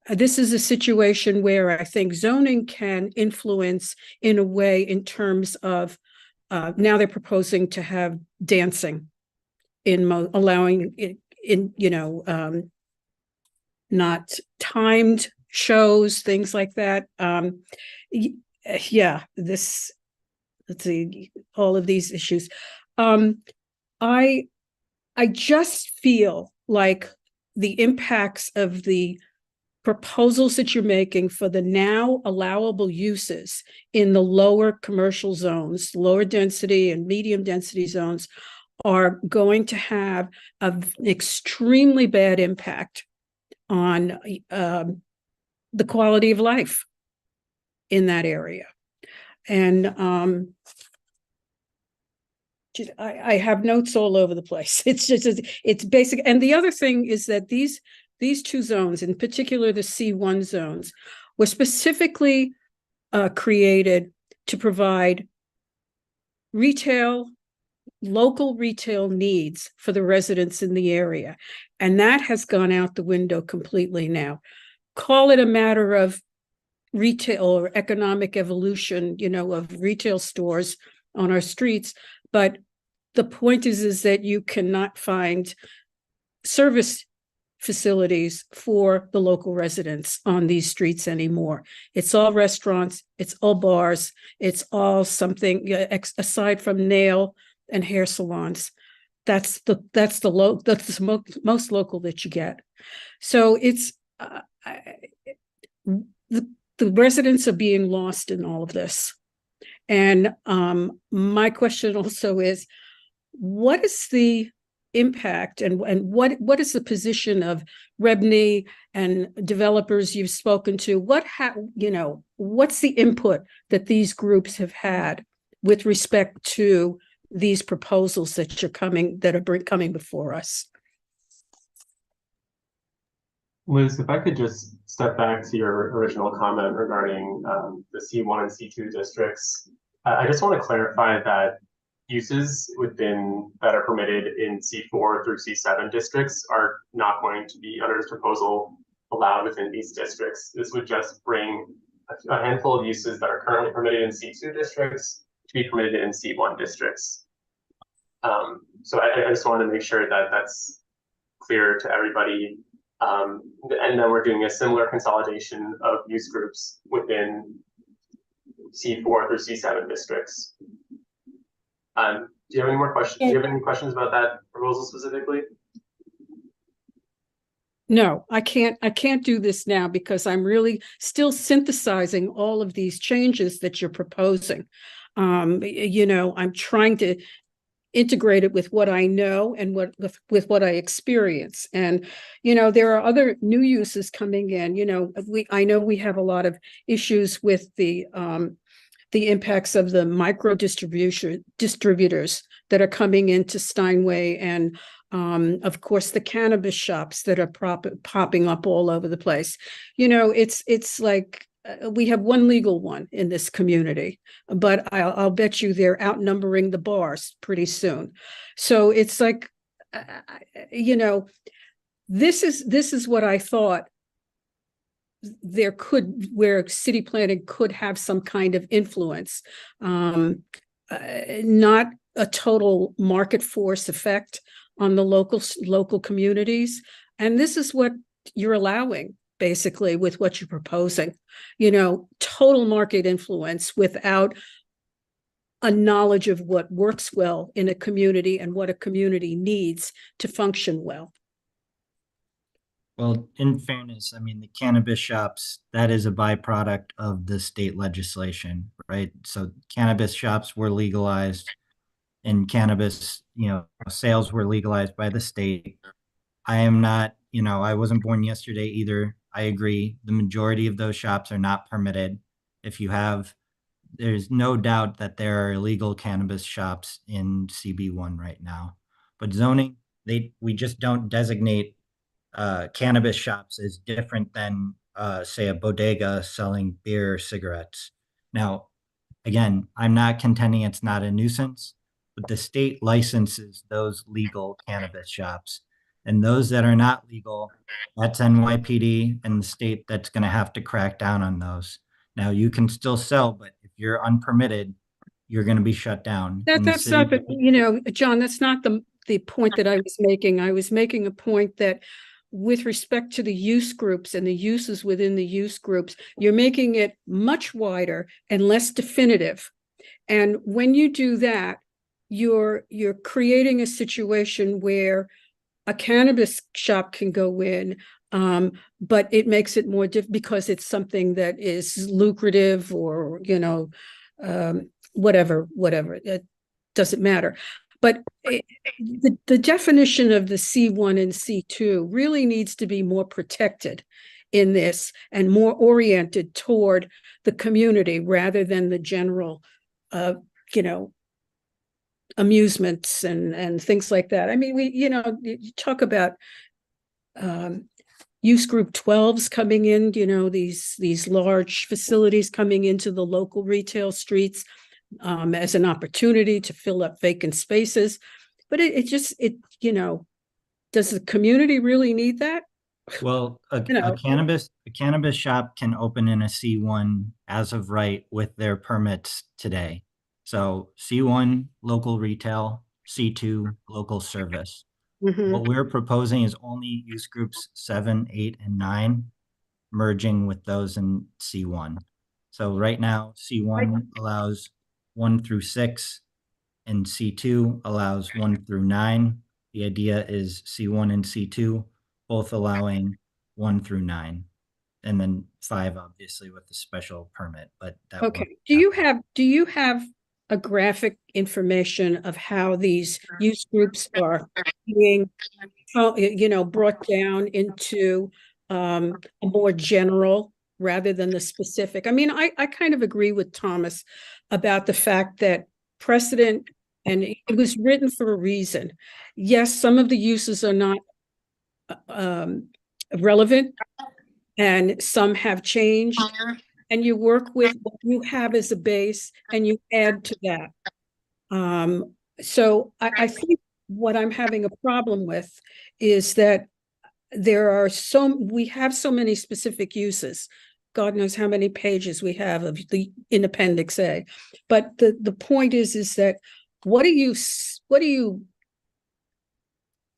This is a situation where I think zoning can influence in a way in terms of now they're proposing to have dancing allowing it in, not timed shows, things like that. Yeah, let's see, all of these issues. I just feel like the impacts of the proposals that you're making for the now allowable uses in the lower commercial zones, lower density and medium density zones, are going to have an extremely bad impact on the quality of life in that area. And I have notes all over the place. It's just, it's basic. And the other thing is that these two zones, in particular the C1 zones, were specifically created to provide local retail needs for the residents in the area. And that has gone out the window completely now. Call it a matter of retail or economic evolution, of retail stores on our streets. But the point is that you cannot find service facilities for the local residents on these streets anymore. It's all restaurants, it's all bars, it's all something aside from nail and hair salons. That's the most local that you get. So it's the residents are being lost in all of this. And my question also is, what is the impact and what is the position of REBNY and developers you've spoken to? What's the input that these groups have had with respect to these proposals that are coming before us?
Liz, if I could just step back to your original comment regarding the C1 and C2 districts, I just want to clarify that uses that are permitted in C4 through C7 districts are not going to be, under this proposal, allowed within these districts. This would just bring a handful of uses that are currently permitted in C2 districts to be permitted in C1 districts. So I just want to make sure that that's clear to everybody. And then we're doing a similar consolidation of use groups within C4 through C7 districts. Do you have any more questions? Do you have any questions about that proposal specifically?
No, I can't do this now because I'm really still synthesizing all of these changes that you're proposing. I'm trying to integrate it with what I know and with what I experience. And, there are other new uses coming in. I know we have a lot of issues with the impacts of the micro distributors that are coming into Steinway, and of course the cannabis shops that are popping up all over the place. It's like we have one legal one in this community, but I'll bet you they're outnumbering the bars pretty soon. So it's like, this is what I thought where city planning could have some kind of influence, not a total market force effect on the local communities. And this is what you're allowing, basically, with what you're proposing, total market influence without a knowledge of what works well in a community and what a community needs to function well.
Well, in fairness, the cannabis shops, that is a byproduct of the state legislation, right? So cannabis shops were legalized and cannabis, sales were legalized by the state. I am not, I wasn't born yesterday either. I agree. The majority of those shops are not permitted. There's no doubt that there are illegal cannabis shops in CB1 right now. But zoning, we just don't designate cannabis shops as different than, say, a bodega selling beer or cigarettes. Now, again, I'm not contending it's not a nuisance, but the state licenses those legal cannabis shops. And those that are not legal, that's NYPD and the state that's going to have to crack down on those. Now, you can still sell, but if you're unpermitted, you're going to be shut down.
That's not the, John, that's not the point that I was making. I was making a point that with respect to the use groups and the uses within the use groups, you're making it much wider and less definitive. And when you do that, you're creating a situation where a cannabis shop can go in, but it makes it more because it's something that is lucrative or, whatever, it doesn't matter. But the definition of the C1 and C2 really needs to be more protected in this and more oriented toward the community rather than the general, amusements and things like that. I mean, you talk about use group 12s coming in, these large facilities coming into the local retail streets as an opportunity to fill up vacant spaces. But does the community really need that?
Well, a
You know.
cannabis shop can open in a C1 as of right with their permits today. So C1 local retail, C2 local service.
Mhm.
What we're proposing is only use groups 7, 8, and 9 merging with those in C1. So right now, C1 allows 1 through 6 and C2 allows 1 through 9. The idea is C1 and C2 both allowing 1 through 9, and then 5 obviously with the special permit, but that
Okay.
won't
Do you have a graphic information of how these use groups are being, brought down into a more general rather than the specific? I mean, I kind of agree with Thomas about the fact that precedent, and it was written for a reason. Yes, some of the uses are not relevant, and some have changed, and you work with what you have as a base and you add to that. So I think what I'm having a problem with is that we have so many specific uses. God knows how many pages we have in Appendix A. But the point is that what are you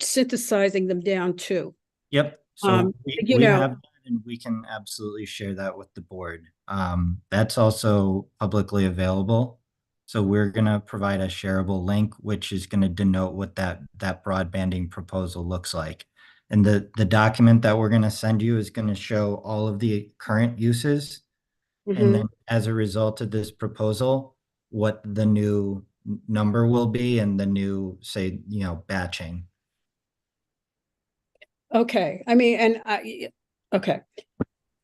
synthesizing them down to?
Yep. So
you
we
know,
have that, and we can absolutely share that with the board. That's also publicly available. So we're going to provide a shareable link, which is going to denote what that broadbanding proposal looks like. And the document that we're going to send you is going to show all of the current uses. And then as a result of this proposal, what the new number will be and the new, say, batching.
Okay. I mean, okay.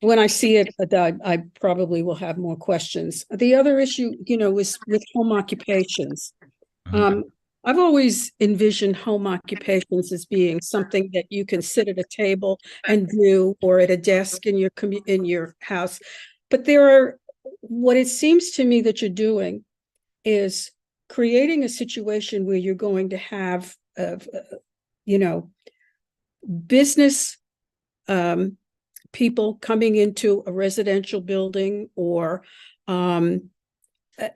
When I see it, I probably will have more questions. The other issue, is with home occupations.
Mhm.
I've always envisioned home occupations as being something that you can sit at a table and do, or at a desk in your house. But what it seems to me that you're doing is creating a situation where you're going to have, business people coming into a residential building, or and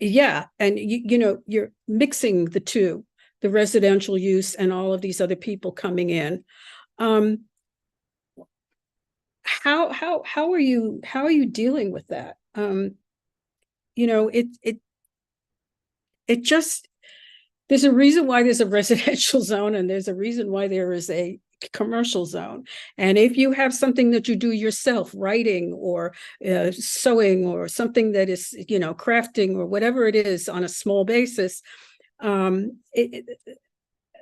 you're mixing the two, the residential use and all of these other people coming in. How are you dealing with that? It just, there's a reason why there's a residential zone and there's a reason why there is a commercial zone. And if you have something that you do yourself, writing or sewing or something that is, crafting or whatever it is on a small basis,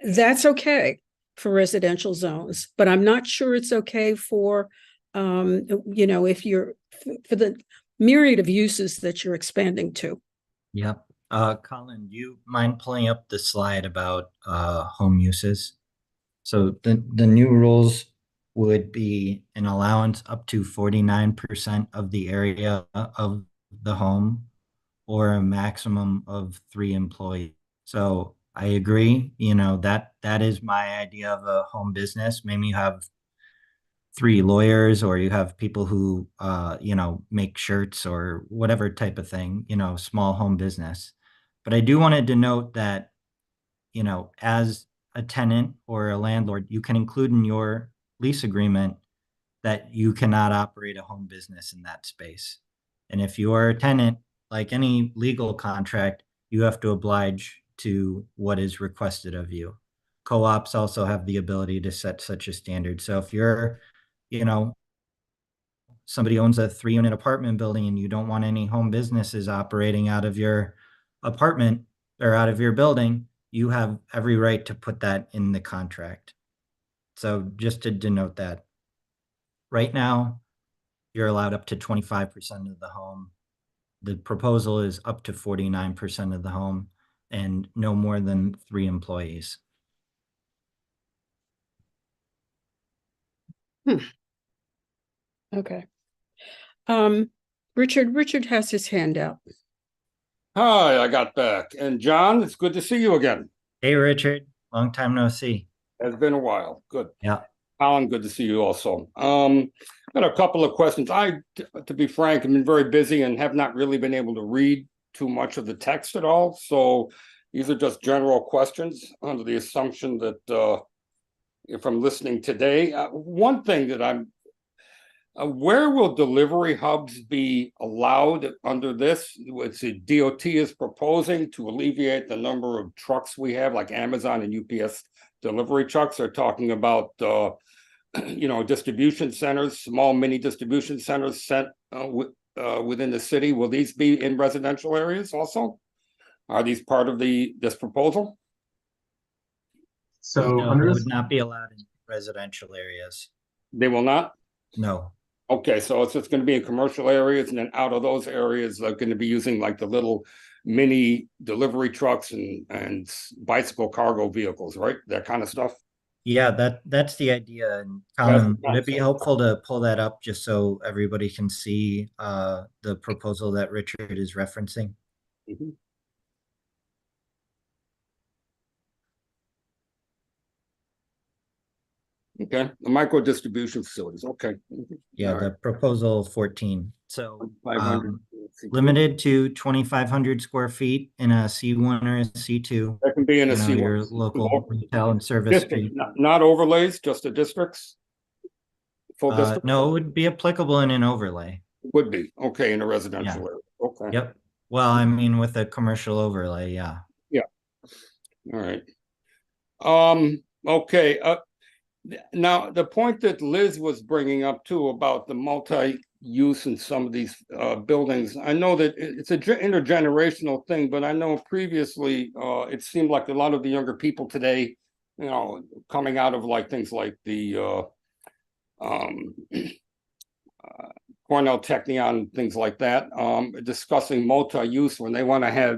that's okay for residential zones. But I'm not sure it's okay for, if you're for the myriad of uses that you're expanding to.
Yep. Colin, do you mind pulling up the slide about home uses? So the new rules would be an allowance up to 49% of the area of the home, or a maximum of 3 employees. So I agree, that is my idea of a home business. Maybe you have 3 lawyers, or you have people who make shirts or whatever type of thing, small home business. But I do want to denote that, as a tenant or a landlord, you can include in your lease agreement that you cannot operate a home business in that space. And if you are a tenant, like any legal contract, you have to oblige to what is requested of you. Co-ops also have the ability to set such a standard. So if you're, you know, somebody owns a 3-unit apartment building and you don't want any home businesses operating out of your apartment or out of your building, you have every right to put that in the contract. So just to denote that. Right now, you're allowed up to 25% of the home. The proposal is up to 49% of the home and no more than 3 employees.
Okay. Richard has his hand out.
Hi, I got back. And John, it's good to see you again.
Hey, Richard, long time no see.
It's been a while. Good.
Yeah.
Colin, good to see you also. Got a couple of questions. To be frank, I've been very busy and have not really been able to read too much of the text at all. So these are just general questions under the assumption that if I'm listening today, one thing that where will delivery hubs be allowed under this? Which the DOT is proposing to alleviate the number of trucks we have, like Amazon and UPS delivery trucks. They're talking about, distribution centers, small mini distribution centers set within the city. Will these be in residential areas also? Are these part of this proposal?
So
No,
under
it
this,
would not be allowed in residential areas.
They will not?
No.
Okay, so it's going to be in commercial areas, and then out of those areas, they're going to be using like the little mini delivery trucks and bicycle cargo vehicles, right? That kind of stuff.
Yeah, that's the idea. And
That's
Colin,
the
would it be
concept.
helpful to pull that up just so everybody can see the proposal that Richard is referencing?
Mhm. Okay, the micro distribution facilities. Okay.
Yeah,
All
the
right.
proposal 14. So
500.
limited to 2,500 square feet in a C1 or a C2.
That can be in a
You know,
C1.
your local retail and service
District,
street.
not overlays, just the districts? Full district?
No, it would be applicable in an overlay.
Would be, okay, in a
Yeah.
residential area, okay.
Yep. Well, I mean, with a commercial overlay, yeah.
All right. Okay, now the point that Liz was bringing up too about the multi-use in some of these buildings, I know that it's an intergenerational thing, but I know previously it seemed like a lot of the younger people today, coming out of like things like the Cornell Technion, things like that, discussing multi-use when they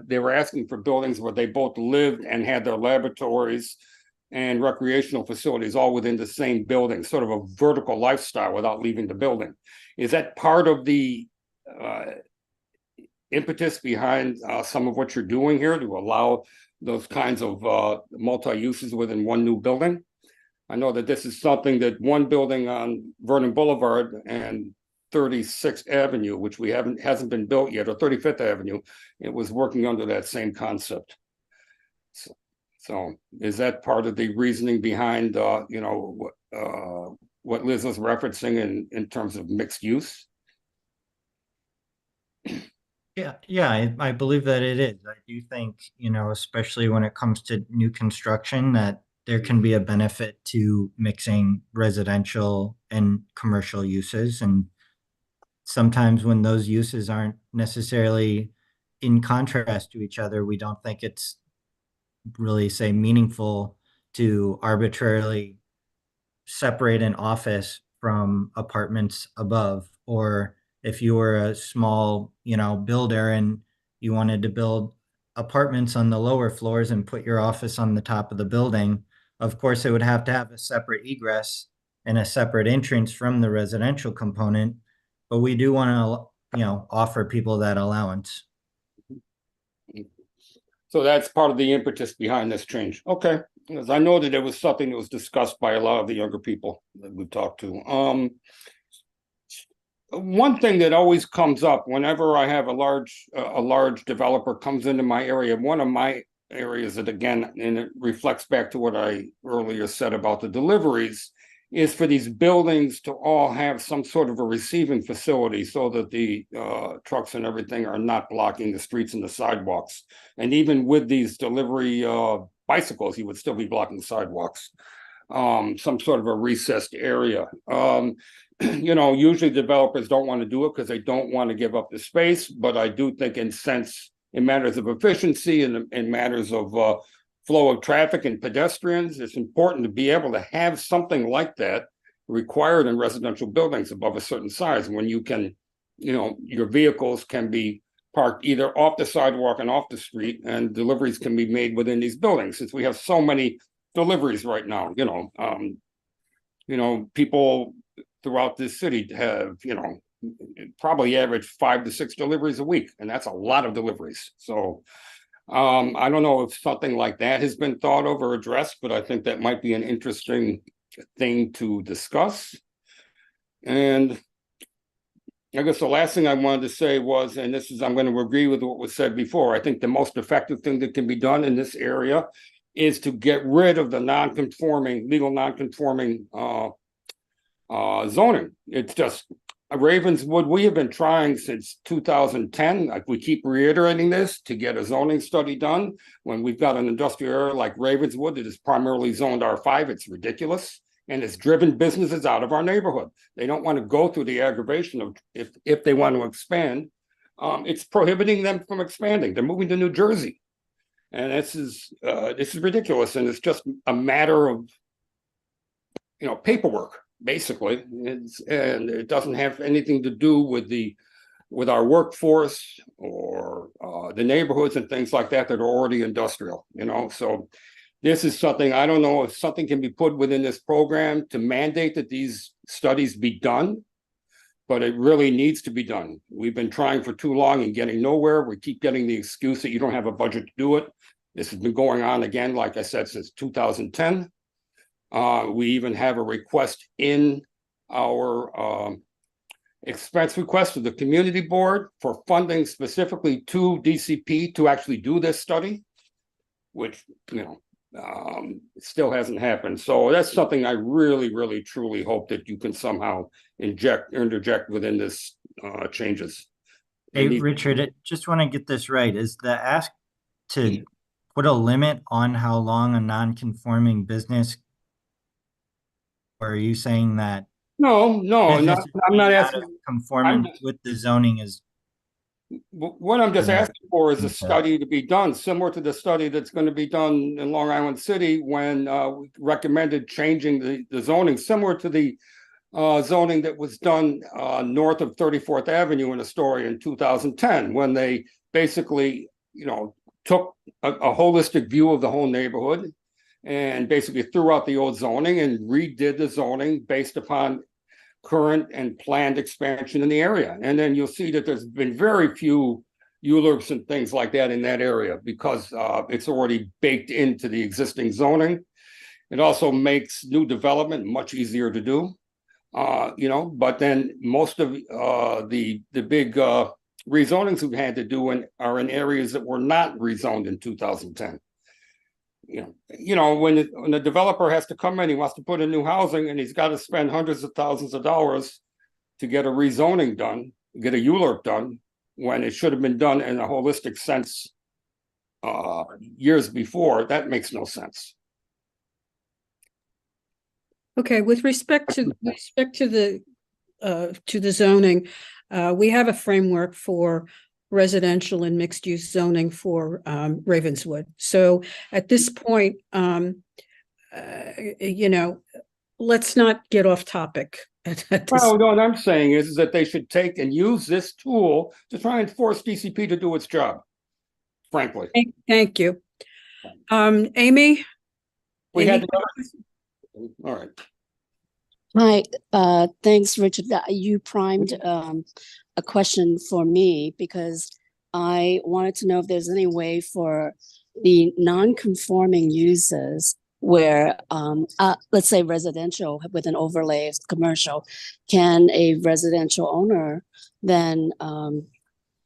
they were asking for buildings where they both lived and had their laboratories and recreational facilities all within the same building, sort of a vertical lifestyle without leaving the building. Is that part of the impetus behind some of what you're doing here to allow those kinds of multi-uses within one new building? I know that this is something that one building on Vernon Boulevard and 36th Avenue, which hasn't been built yet, or 35th Avenue, it was working under that same concept. So is that part of the reasoning behind, what Liz was referencing in terms of mixed use?
Yeah, I believe that it is. I do think, especially when it comes to new construction, that there can be a benefit to mixing residential and commercial uses. And sometimes when those uses aren't necessarily in contrast to each other, we don't think it's really, say, meaningful to arbitrarily separate an office from apartments above. Or if you were a small, builder and you wanted to build apartments on the lower floors and put your office on the top of the building, of course, it would have to have a separate egress and a separate entrance from the residential component. But we do want to, offer people that allowance.
So that's part of the impetus behind this change. Okay, because I know that it was something that was discussed by a lot of the younger people that we've talked to. One thing that always comes up whenever I have a large developer comes into my area, one of my areas that, again, and it reflects back to what I earlier said about the deliveries, is for these buildings to all have some sort of a receiving facility so that the trucks and everything are not blocking the streets and the sidewalks. And even with these delivery bicycles, you would still be blocking sidewalks. Some sort of a recessed area. You know, usually developers don't want to do it because they don't want to give up the space, but I do think in matters of efficiency and in matters of flow of traffic and pedestrians, it's important to be able to have something like that required in residential buildings above a certain size when you can, you know, your vehicles can be parked either off the sidewalk and off the street, and deliveries can be made within these buildings. Since we have so many deliveries right now, you know, people throughout this city have, you know, probably average 5 to 6 deliveries a week, and that's a lot of deliveries. So I don't know if something like that has been thought of or addressed, but I think that might be an interesting thing to discuss. And I guess the last thing I wanted to say was, and this is, I'm going to agree with what was said before, I think the most effective thing that can be done in this area is to get rid of the legal non-conforming zoning. It's just Ravenswood, we have been trying since 2010, like we keep reiterating this, to get a zoning study done. When we've got an industrial area like Ravenswood that is primarily zoned R5, it's ridiculous. And it's driven businesses out of our neighborhood. They don't want to go through the aggravation of if they want to expand. It's prohibiting them from expanding. They're moving to New Jersey. And this is ridiculous. And it's just a matter of, you know, paperwork. Basically, and it doesn't have anything to do with our workforce or the neighborhoods and things like that are already industrial, you know. So this is something, I don't know if something can be put within this program to mandate that these studies be done, but it really needs to be done. We've been trying for too long and getting nowhere. We keep getting the excuse that you don't have a budget to do it. This has been going on again, like I said, since 2010. We even have a request in our expense request to the community board for funding specifically to DCP to actually do this study, which, you know, still hasn't happened. So that's something I really, really, truly hope that you can somehow interject within this changes.
Hey, Richard, I just want to get this right. Is the ask to put a limit on how long a non-conforming business, or are you saying that
No, I'm not asking.
conformance with the zoning is?
What I'm just asking for is a study to be done, similar to the study that's going to be done in Long Island City when we recommended changing the zoning, similar to the zoning that was done north of 34th Avenue in Astoria in 2010, when they basically, you know, took a holistic view of the whole neighborhood and basically threw out the old zoning and redid the zoning based upon current and planned expansion in the area. And then you'll see that there's been very few ULURPs and things like that in that area because it's already baked into the existing zoning. It also makes new development much easier to do, you know, but then most of the big rezonings we've had to do are in areas that were not rezoned in 2010. You know, when the developer has to come in, he wants to put in new housing, and he's got to spend hundreds of thousands of dollars to get a rezoning done, get a ULURP done, when it should have been done in a holistic sense years before. That makes no sense.
Okay, with respect to the zoning, we have a framework for residential and mixed use zoning for Ravenswood. So at this point, you know, let's not get off topic.
Well, no, what I'm saying is that they should take and use this tool to try and force DCP to do its job, frankly.
Thank you. Amy?
We had all right.
Hi, thanks, Richard. You primed a question for me because I wanted to know if there's any way for the non-conforming uses where, let's say residential with an overlay of commercial, can a residential owner then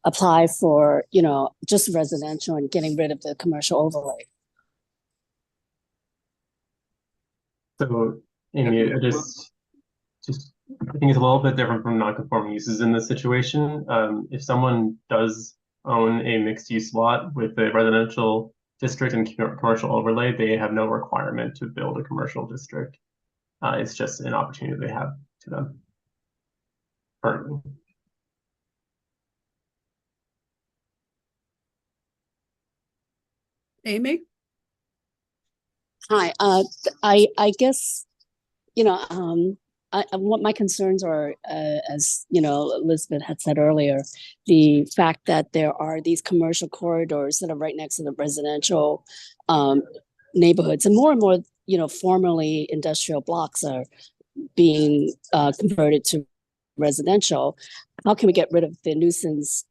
apply for, you know, just residential and getting rid of the commercial overlay?
So Amy, I think it's a little bit different from non-conforming uses in this situation. If someone does own a mixed-use lot with a residential district and commercial overlay, they have no requirement to build a commercial district. It's just an opportunity they have to them currently.
Amy?
Hi, I guess, you know, what my concerns are, as you know, Elizabeth had said earlier, the fact that there are these commercial corridors that are right next to the residential neighborhoods, and more, you know, formerly industrial blocks are being converted to residential. How can we get rid of the nuisance,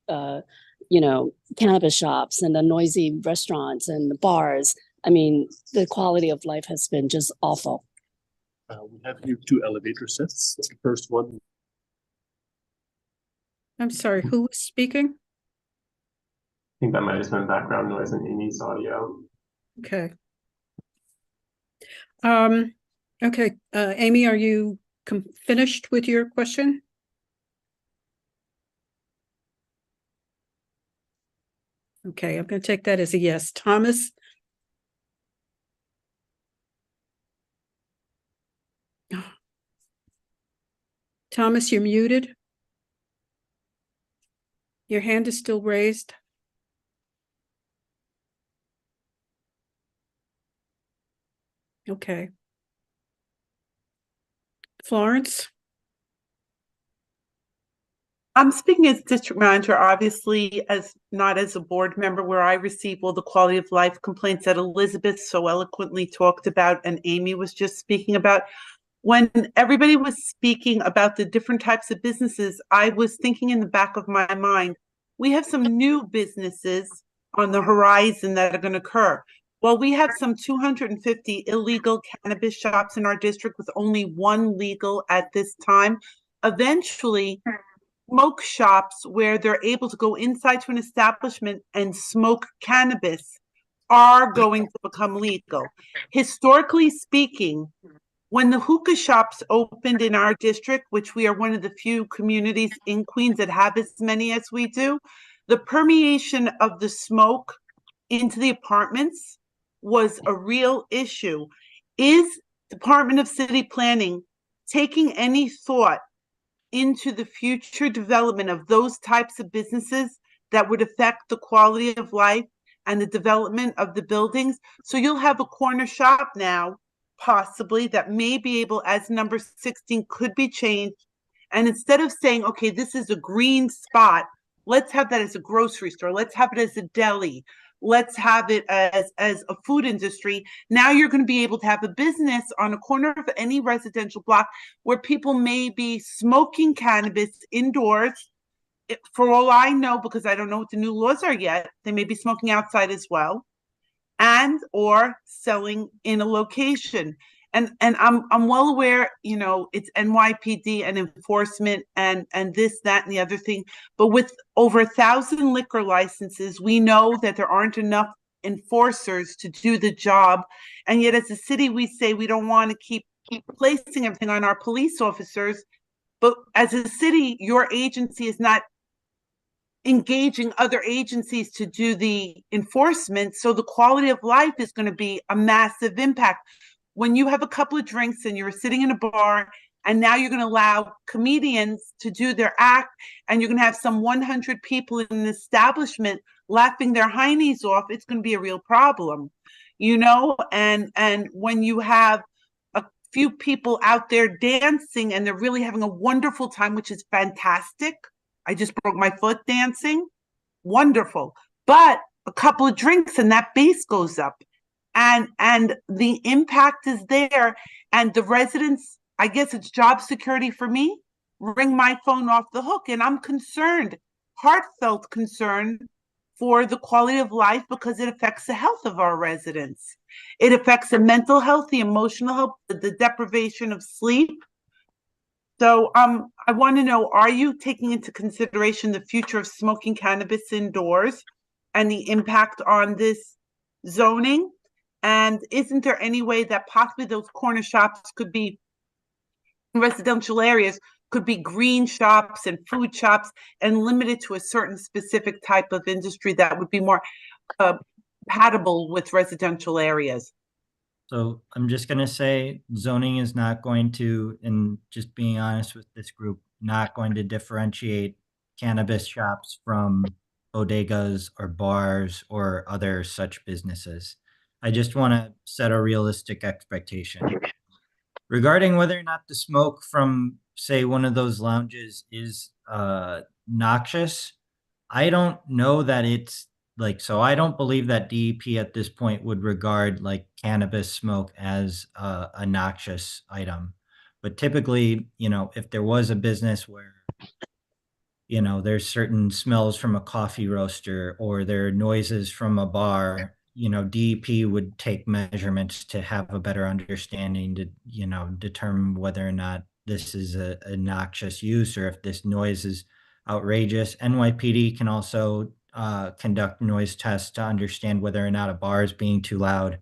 you know, cannabis shops and the noisy restaurants and the bars? I mean, the quality of life has been just awful.
We have here 2 elevator sets. The first one.
I'm sorry, who was speaking?
I think that might have just been background noise in Amy's audio.
Okay. Okay, Amy, are you finished with your question? Okay, I'm going to take that as a yes. Thomas? Thomas, you're muted. Your hand is still raised. Okay. Florence?
I'm speaking as district manager, obviously, as not as a board member, where I receive all the quality of life complaints that Elizabeth so eloquently talked about and Amy was just speaking about. When everybody was speaking about the different types of businesses, I was thinking in the back of my mind, we have some new businesses on the horizon that are going to occur. Well, we have some 250 illegal cannabis shops in our district with only 1 legal at this time. Eventually, smoke shops where they're able to go inside to an establishment and smoke cannabis are going to become legal. Historically speaking, when the hookah shops opened in our district, which we are one of the few communities in Queens that have as many as we do, the permeation of the smoke into the apartments was a real issue. Is Department of City Planning taking any thought into the future development of those types of businesses that would affect the quality of life and the development of the buildings? So you'll have a corner shop now, possibly, that may be able, as number 16 could be changed. And instead of saying, okay, this is a green spot, let's have that as a grocery store. Let's have it as a deli. Let's have it as a food industry. Now you're going to be able to have a business on a corner of any residential block where people may be smoking cannabis indoors. For all I know, because I don't know what the new laws are yet, they may be smoking outside as well, and or selling in a location. And I'm well aware, you know, it's NYPD and enforcement and this, that, and the other thing. But with over 1,000 liquor licenses, we know that there aren't enough enforcers to do the job. And yet, as a city, we say we don't want to keep placing everything on our police officers. But as a city, your agency is not engaging other agencies to do the enforcement. So the quality of life is going to be a massive impact. When you have a couple of drinks and you're sitting in a bar, and now you're going to allow comedians to do their act, and you're going to have some 100 people in an establishment laughing their heinies off, it's going to be a real problem, you know? And when you have a few people out there dancing and they're really having a wonderful time, which is fantastic. I just broke my foot dancing. Wonderful. But a couple of drinks and that bass goes up. And the impact is there. And the residents, I guess it's job security for me, ring my phone off the hook. And I'm concerned, heartfelt concern for the quality of life, because it affects the health of our residents. It affects the mental health, the emotional health, the deprivation of sleep. So I want to know, are you taking into consideration the future of smoking cannabis indoors and the impact on this zoning? And isn't there any way that possibly those corner shops could be residential areas could be green shops and food shops and limited to a certain specific type of industry that would be more compatible with residential areas.
So I'm just going to say zoning is not going to, and just being honest with this group, not going to differentiate cannabis shops from bodegas or bars or other such businesses. I just want to set a realistic expectation. Regarding whether or not the smoke from, say, one of those lounges is noxious, I don't know that it's like, so I don't believe that DEP at this point would regard like cannabis smoke as a noxious item. But typically, if there was a business where, there's certain smells from a coffee roaster or there are noises from a bar, DEP would take measurements to have a better understanding to, determine whether or not this is a noxious use or if this noise is outrageous. NYPD can also conduct noise tests to understand whether or not a bar is being too loud.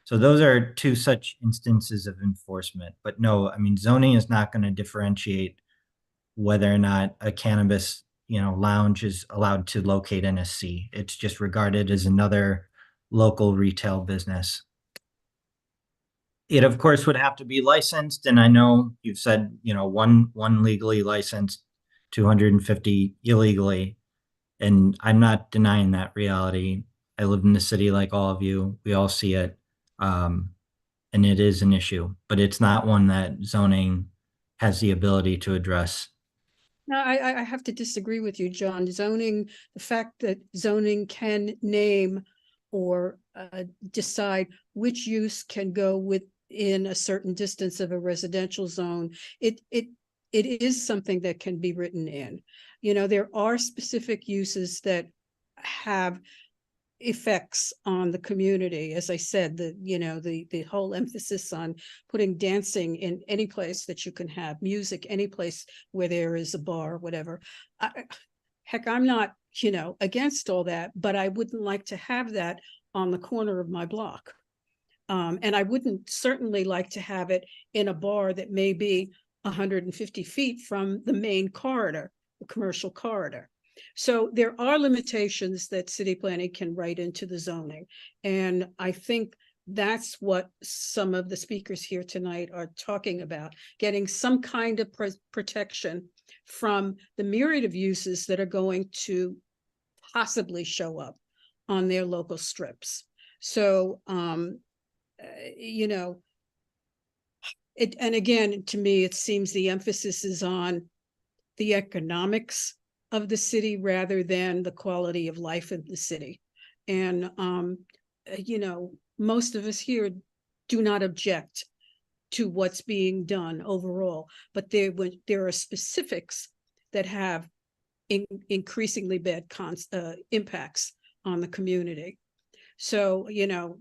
So those are two such instances of enforcement. But no, I mean, zoning is not going to differentiate whether or not a cannabis, lounge is allowed to locate in a C. It's just regarded as another local retail business. It, of course, would have to be licensed. And I know you've said, one legally licensed, 250 illegally. And I'm not denying that reality. I live in the city like all of you. We all see it. And it is an issue, but it's not one that zoning has the ability to address.
No, I have to disagree with you, John. The fact that zoning can name or decide which use can go within a certain distance of a residential zone, it is something that can be written in. There are specific uses that have effects on the community. As I said, the whole emphasis on putting dancing in any place that you can have music, any place where there is a bar, whatever. Heck, I'm not, against all that, but I wouldn't like to have that on the corner of my block. And I wouldn't certainly like to have it in a bar that may be 150 feet from the main corridor, the commercial corridor. So there are limitations that city planning can write into the zoning. And I think that's what some of the speakers here tonight are talking about, getting some kind of protection from the myriad of uses that are going to possibly show up on their local strips. So, and again, to me, it seems the emphasis is on the economics of the city rather than the quality of life in the city. And, most of us here do not object to what's being done overall, but there are specifics that have increasingly bad impacts on the community. So,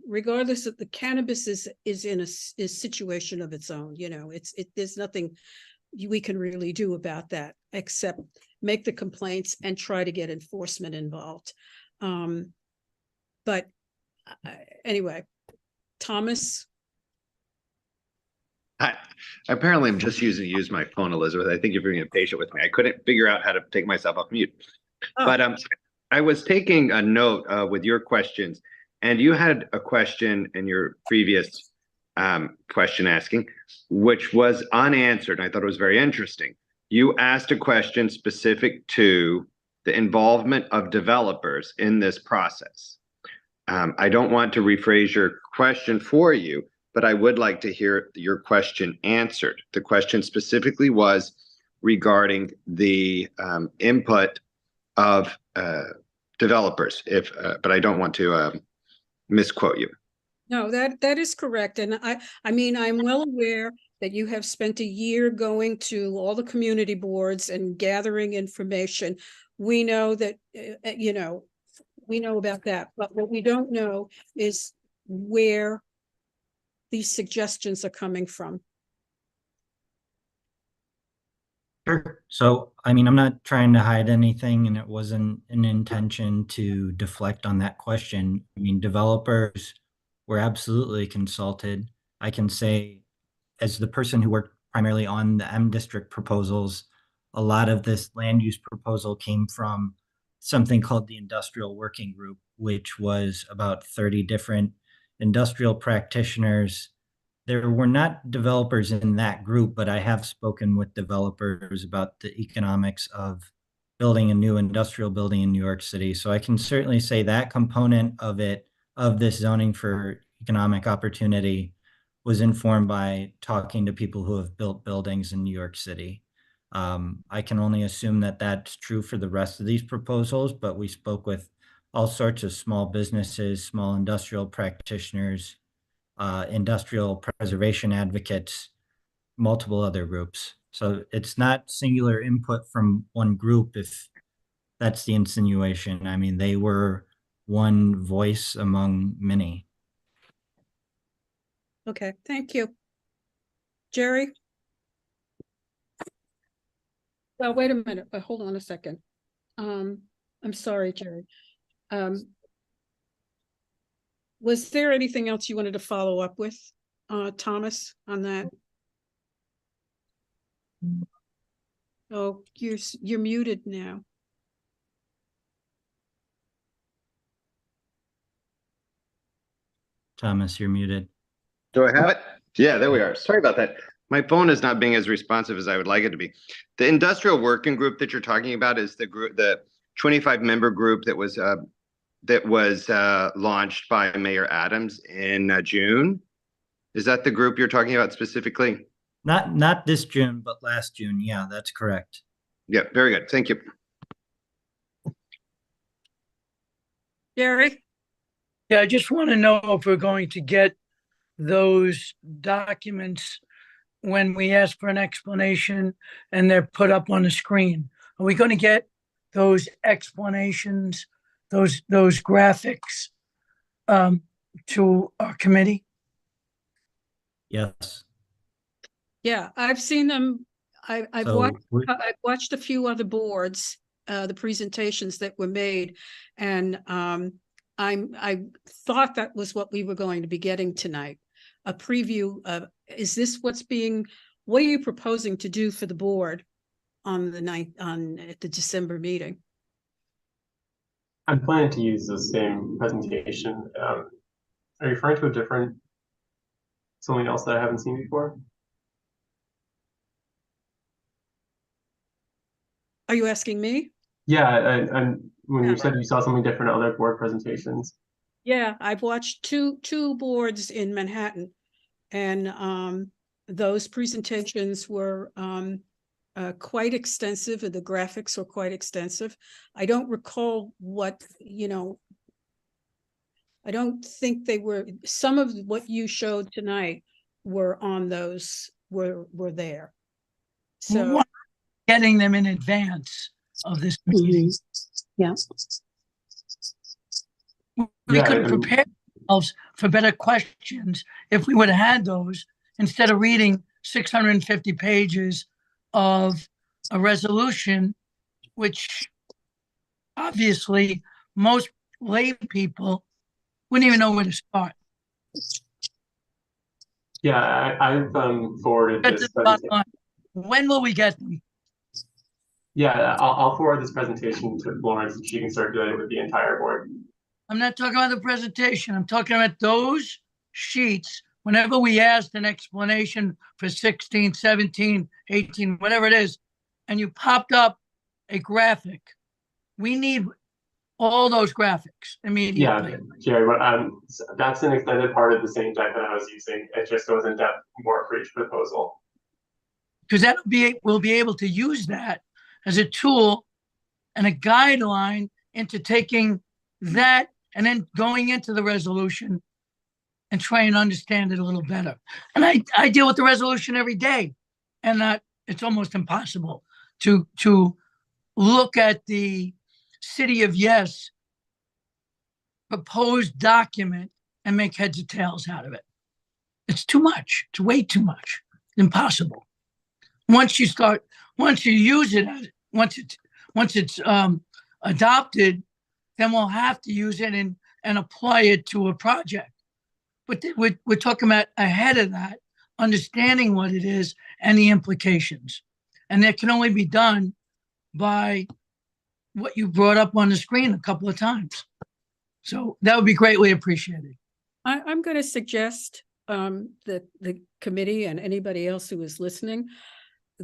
regardless of the cannabis is in a situation of its own, there's nothing we can really do about that except make the complaints and try to get enforcement involved. But anyway, Thomas.
Apparently I'm just use my phone, Elizabeth. I think you're being impatient with me. I couldn't figure out how to take myself off mute.
Oh.
But I was taking a note with your questions, and you had a question in your previous question asking, which was unanswered. I thought it was very interesting. You asked a question specific to the involvement of developers in this process. I don't want to rephrase your question for you, but I would like to hear your question answered. The question specifically was regarding the input of developers, but I don't want to misquote you.
No, that is correct. And I mean, I'm well aware that you have spent a year going to all the community boards and gathering information. We know that, we know about that, but what we don't know is where these suggestions are coming from.
Sure. So, I mean, I'm not trying to hide anything, and it wasn't an intention to deflect on that question. I mean, developers were absolutely consulted. I can say, as the person who worked primarily on the M district proposals. A lot of this land use proposal came from something called the Industrial Working Group, which was about 30 different industrial practitioners. There were not developers in that group, but I have spoken with developers about the economics of building a new industrial building in New York City. So I can certainly say that component of it, of this zoning for economic opportunity, was informed by talking to people who have built buildings in New York City. I can only assume that that's true for the rest of these proposals, but we spoke with all sorts of small businesses, small industrial practitioners, industrial preservation advocates, multiple other groups. So it's not singular input from one group, if that's the insinuation. I mean, they were one voice among many.
Okay, thank you. Jerry? Well, wait a minute, but hold on a second. I'm sorry, Jerry. Was there anything else you wanted to follow up with, Thomas, on that? Oh, you're muted now.
Thomas, you're muted.
Do I have it? Yeah, there we are. Sorry about that. My phone is not being as responsive as I would like it to be. The industrial working group that you're talking about is the group, the 25-member group that was launched by Mayor Adams in June. Is that the group you're talking about specifically?
Not this June, but last June. Yeah, that's correct.
Yeah, very good. Thank you.
Jerry?
Yeah, I just want to know if we're going to get those documents when we ask for an explanation and they're put up on the screen. Are we going to get those explanations, those graphics to our committee?
Yes.
Yeah, I've seen them. I've
So
watched a few other boards, the presentations that were made, and I thought that was what we were going to be getting tonight. A preview of, is this what are you proposing to do for the board on the at the December meeting?
I'm planning to use the same presentation. Are you referring to something else that I haven't seen before?
Are you asking me?
Yeah, and when you said you saw something different in other board presentations.
Yeah, I've watched two boards in Manhattan, and those presentations were quite extensive, and the graphics were quite extensive. I don't recall what, I don't think they were, some of what you showed tonight were on those, were there. So
Getting them in advance of this meeting.
Yeah.
We could prepare ourselves for better questions if we would have had those instead of reading 650 pages of a resolution, which obviously most lay people wouldn't even know where to start.
Yeah, I've forwarded
That's
this
the bottom
presentation.
line. When will we get them?
Yeah, I'll forward this presentation to Florence and she can circulate it with the entire board.
I'm not talking about the presentation. I'm talking about those sheets. Whenever we asked an explanation for 16, 17, 18, whatever it is, and you popped up a graphic, we need all those graphics immediately.
Yeah, Jerry, but that's an extended part of the same deck that I was using. It just goes in depth more for each proposal.
Because we'll be able to use that as a tool and a guideline into taking that and then going into the resolution and try and understand it a little better. And I deal with the resolution every day, and it's almost impossible to look at the City of Yes proposed document and make heads or tails out of it. It's too much. It's way too much. Impossible. Once you use it, once it's adopted, then we'll have to use it and apply it to a project. But we're talking about ahead of that, understanding what it is and the implications. And that can only be done by what you brought up on the screen a couple of times. So that would be greatly appreciated.
I'm going to suggest that the committee and anybody else who is listening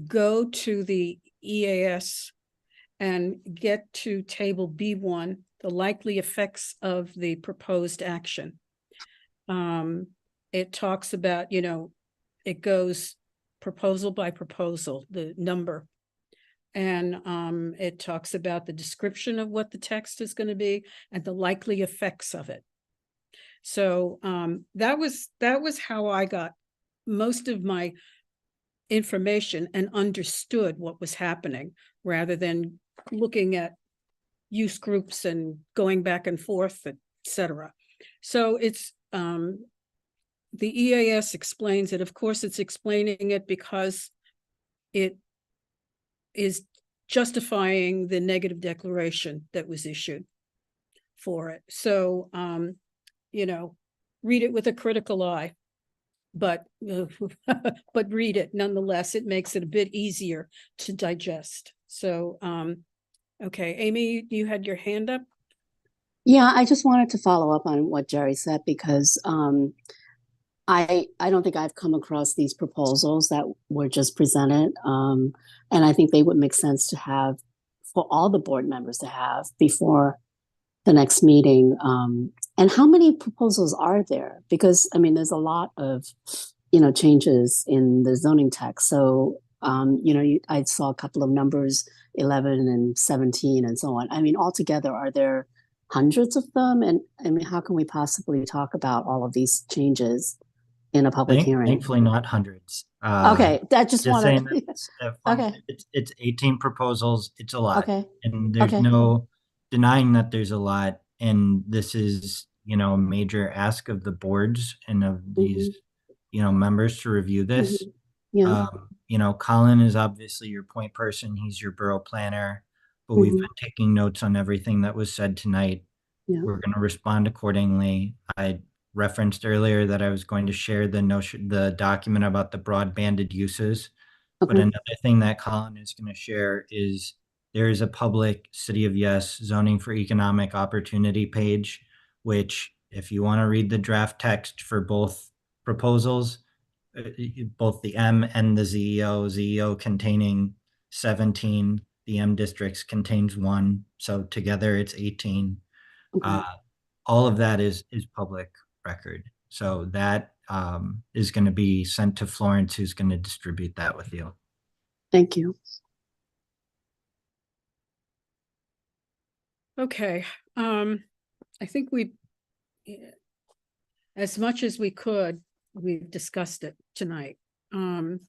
go to the EAS and get to table B1, the likely effects of the proposed action. It talks about, it goes proposal by proposal, the number. And it talks about the description of what the text is going to be and the likely effects of it. So that was how I got most of my information and understood what was happening, rather than looking at use groups and going back and forth, etc. So it's the EAS explains it. Of course, it's explaining it because it is justifying the negative declaration that was issued for it. So, read it with a critical eye, but read it nonetheless. It makes it a bit easier to digest. So, okay, Amy, you had your hand up.
Yeah, I just wanted to follow up on what Jerry said, because I don't think I've come across these proposals that were just presented. And I think they would make sense to have for all the board members to have before the next meeting. And how many proposals are there? Because there's a lot of, changes in the zoning text. So, I saw a couple of numbers, 11 and 17 and so on. Altogether, are there hundreds of them? And how can we possibly talk about all of these changes in a public hearing?
Thankfully, not hundreds.
Okay, that just wanted.
Okay, it's 18 proposals. It's a lot,
Okay,
and there's
okay.
no denying that there's a lot. And this is, a major ask of the boards and of these, members to review this.
Yeah.
Colin is obviously your point person. He's your borough planner, but we've been taking notes on everything that was said tonight.
Yeah.
We're going to respond accordingly. I referenced earlier that I was going to share the document about the broad-banded uses.
Okay.
But another thing that Colin is going to share is there is a public City of Yes zoning for economic opportunity page, which if you want to read the draft text for both proposals, both the M and the ZEO containing 17, the M districts contains 1. So together it's 18.
Okay.
All of that is public record. So that is going to be sent to Florence, who's going to distribute that with you.
Thank you.
Okay. I think as much as we could, we've discussed it tonight. I'm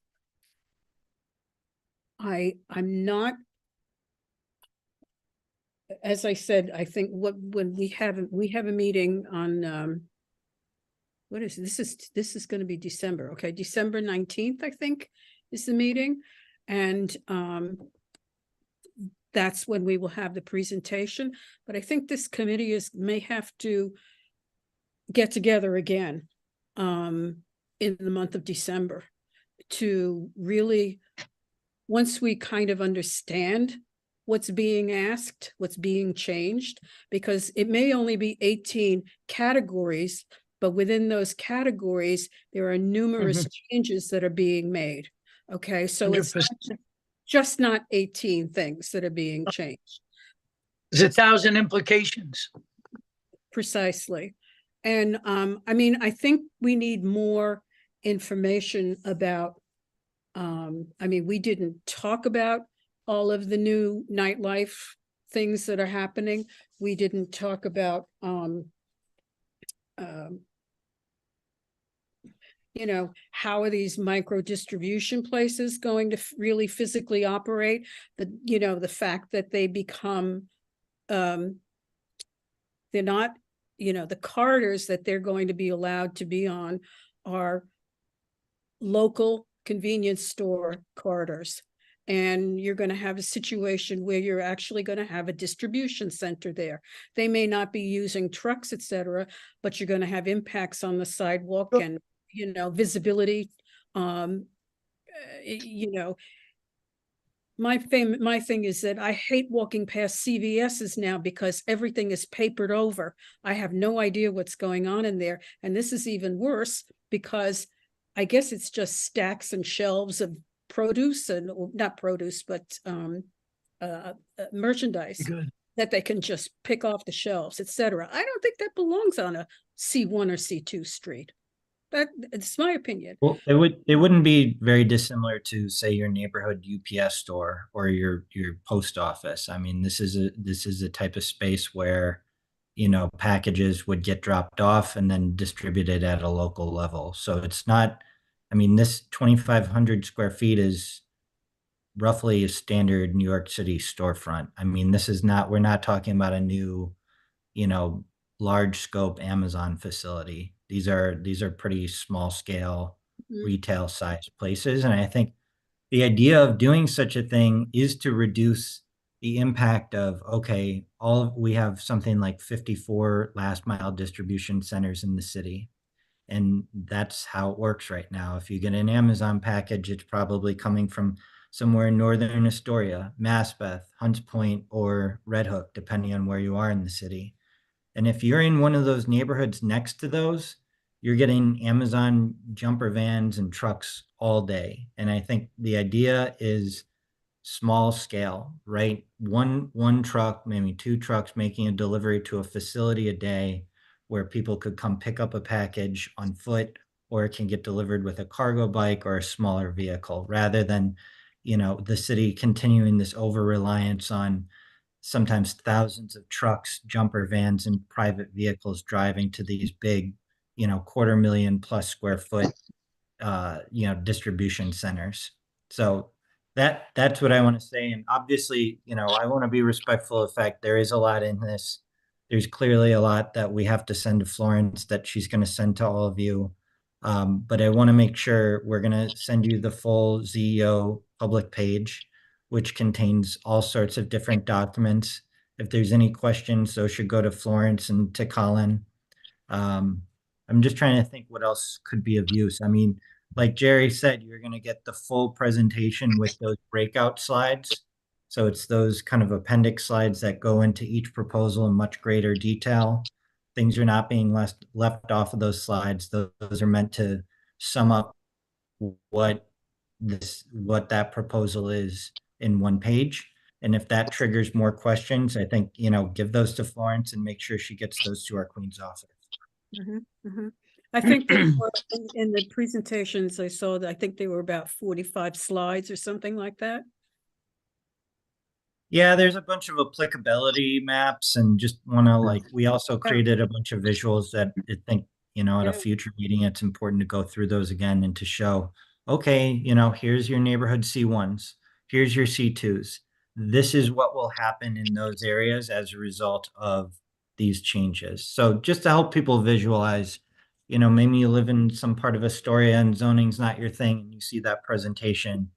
not, as I said, I think when we have a meeting on what is this is going to be December. Okay, December 19th, I think, is the meeting. And that's when we will have the presentation. But I think this committee may have to get together again in the month of December to really, once we kind of understand what's being asked, what's being changed, because it may only be 18 categories, but within those categories, there are numerous changes that are being made. Okay, so
100%.
It's just not 18 things that are being changed.
There's 1,000 implications.
Precisely. And I think we need more information about, we didn't talk about all of the new nightlife things that are happening. We didn't talk about, how are these micro distribution places going to really physically operate? The fact that they become, they're not, the corridors that they're going to be allowed to be on are local convenience store corridors. And you're going to have a situation where you're actually going to have a distribution center there. They may not be using trucks, etc., but you're going to have impacts on the sidewalk and, visibility You know, my thing is that I hate walking past CVS's now because everything is papered over. I have no idea what's going on in there. And this is even worse because I guess it's just stacks and shelves of produce and not produce, but merchandise
Good.
that they can just pick off the shelves, etc. I don't think that belongs on a C1 or C2 street. It's my opinion.
Well, it wouldn't be very dissimilar to, say, your neighborhood UPS store or your post office. I mean, this is a type of space where, you know, packages would get dropped off and then distributed at a local level. So it's not, I mean, this 2,500 square feet is roughly a standard New York City storefront. I mean, this is not, we're not talking about a new, you know, large scope Amazon facility. These are pretty small scale retail sized places. And I think the idea of doing such a thing is to reduce the impact of, okay, we have something like 54 last mile distribution centers in the city. And that's how it works right now. If you get an Amazon package, it's probably coming from somewhere in northern Astoria, Maspeth, Hunts Point, or Red Hook, depending on where you are in the city. And if you're in one of those neighborhoods next to those, you're getting Amazon jumper vans and trucks all day. And I think the idea is small scale, right? One truck, maybe two trucks making a delivery to a facility a day where people could come pick up a package on foot, or it can get delivered with a cargo bike or a smaller vehicle, rather than, you know, the city continuing this over reliance on sometimes thousands of trucks, jumper vans, and private vehicles driving to these big, you know, 250,000+ square foot, you know, distribution centers. So that's what I want to say. And obviously, you know, I want to be respectful of the fact there is a lot in this. There's clearly a lot that we have to send to Florence that she's going to send to all of you. But I want to make sure we're going to send you the full ZEO public page, which contains all sorts of different documents. If there's any questions, those should go to Florence and to Colin. I'm just trying to think what else could be of use. I mean, like Jerry said, you're going to get the full presentation with those breakout slides. So it's those kind of appendix slides that go into each proposal in much greater detail. Things are not being left off of those slides. Those are meant to sum up what that proposal is in one page. And if that triggers more questions, I think, you know, give those to Florence and make sure she gets those to our Queen's office.
I think that in the presentations I saw, that I think they were about 45 slides or something like that.
Yeah, there's a bunch of applicability maps, and just want to, like, we also created a bunch of visuals that I think, you know, at a future meeting, it's important to go through those again and to show, okay, you know, here's your neighborhood C1s, here's your C2s. This is what will happen in those areas as a result of these changes. So just to help people visualize, you know, maybe you live in some part of Astoria and zoning's not your thing, and you see that presentation,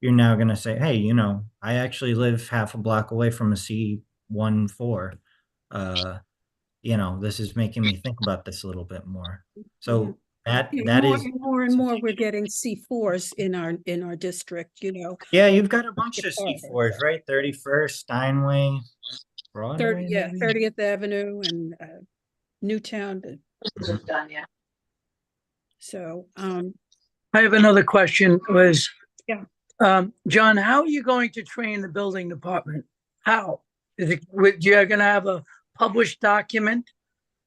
you're now going to say, hey, you know, I actually live half a block away from a C14. You know, this is making me think about this a little bit more. So that is
more and more we're getting C4s in our district, you know.
Yeah, you've got a bunch of C4s, right? 31st, Steinway, Broadway,
30th Avenue and Newtown.
Done, yeah.
So
I have another question was, John, how are you going to train the building department? How? You're gonna have a published document